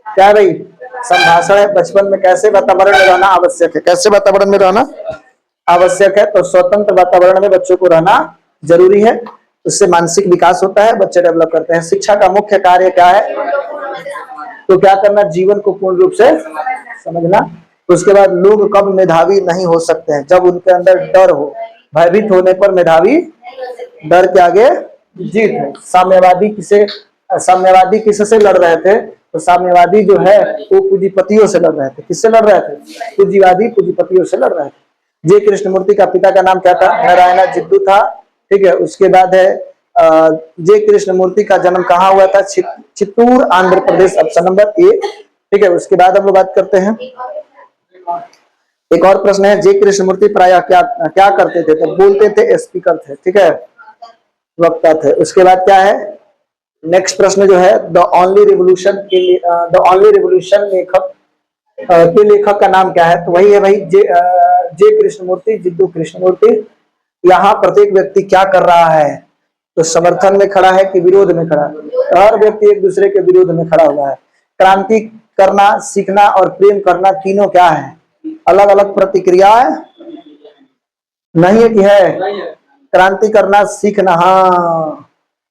क्या है भाई? संभाषण है। बचपन में कैसे वातावरण में रहना आवश्यक है? कैसे वातावरण में रहना आवश्यक है? तो स्वतंत्र वातावरण में बच्चों को रहना जरूरी है, उससे मानसिक विकास होता है, बच्चे डेवलप करते हैं। शिक्षा का मुख्य कार्य क्या है? तो क्या करना? जीवन को पूर्ण रूप से समझना। उसके बाद लोग कब मेधावी नहीं हो सकते हैं? जब उनके अंदर डर हो। भयभीत होने पर मेधावी डर के आगे जीत है। साम्यवादी किससे लड़ रहे थे? तो साम्यवादी जो है वो पूंजीपतियों से लड़ रहे थे। किससे लड़ रहे थे? पूंजीवादी पूंजीपतियों से लड़ रहे थे। जे कृष्णमूर्ति का पिता का नाम क्या था? नारायण जिद्दू था। ठीक है। उसके बाद है जे कृष्णमूर्ति का जन्म कहाँ हुआ था? चित्तूर, आंध्र प्रदेश, ऑप्शन नंबर ए। ठीक है। उसके बाद हम लोग बात करते हैं, एक और प्रश्न है, जे कृष्णमूर्ति प्रायः क्या करते थे? तो बोलते थे, स्पीकर थे। ठीक है, वक्ता थे। उसके बाद क्या है? नेक्स्ट प्रश्न जो है, द ओनली रिवोल्यूशन के लेखक का नाम क्या है? तो वही है भाई जे कृष्णमूर्ति, जिद्दू कृष्णमूर्ति। यहाँ प्रत्येक व्यक्ति क्या कर रहा है? तो समर्थन में खड़ा है कि विरोध में खड़ा है? हर व्यक्ति एक दूसरे के विरोध में खड़ा हुआ है। क्रांति करना, सीखना और प्रेम करना तीनों क्या है? अलग अलग प्रतिक्रियाएं नहीं है कि है? क्रांति करना, सीखना, हाँ,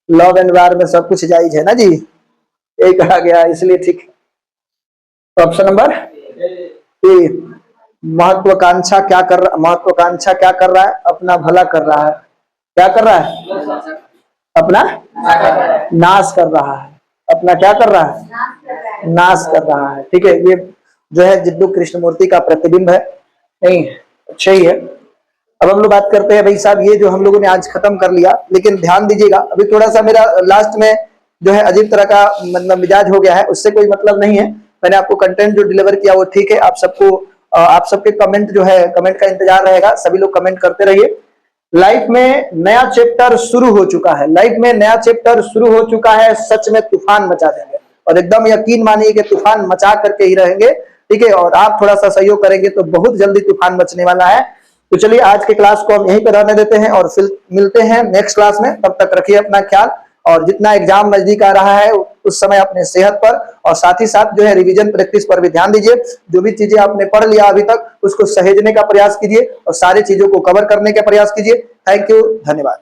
लव एंड वार में सब कुछ जायज है ना जी, यही कहा गया, इसलिए ठीक। ऑप्शन नंबर ए। महत्वाकांक्षा क्या कर रहा है? अपना भला कर रहा है। क्या कर रहा है? अपना नाश कर रहा है। अपना क्या कर रहा है? नाश कर रहा है। ठीक है। ये जो है जिद्दू कृष्णमूर्ति का प्रतिबिंब है। नहीं, अच्छा ही है। अब हम लोग बात करते हैं भाई साहब, ये जो हम लोगों ने आज खत्म कर लिया, लेकिन ध्यान दीजिएगा, अभी थोड़ा सा मेरा लास्ट में जो है अजीब तरह का मतलब मिजाज हो गया है, उससे कोई मतलब नहीं है। मैंने आपको कंटेंट जो डिलीवर किया वो ठीक है। आप सबके कमेंट जो है, कमेंट का इंतजार रहेगा। सभी लोग कमेंट करते रहिए। लाइफ में नया चैप्टर शुरू हो चुका है। सच में तूफान मचा देंगे, और एकदम यकीन मानिए कि तूफान मचा करके ही रहेंगे। ठीक है। और आप थोड़ा सा सहयोग करेंगे तो बहुत जल्दी तूफान मचने वाला है। तो चलिए, आज के क्लास को हम यहीं पर रहने देते हैं और फिर मिलते हैं नेक्स्ट क्लास में। तब तक रखिए अपना ख्याल, और जितना एग्जाम नजदीक आ रहा है उस समय अपने सेहत पर और साथ ही साथ जो है रिवीजन प्रैक्टिस पर भी ध्यान दीजिए। जो भी चीजें आपने पढ़ लिया अभी तक उसको सहेजने का प्रयास कीजिए और सारी चीजों को कवर करने का प्रयास कीजिए। थैंक यू, धन्यवाद।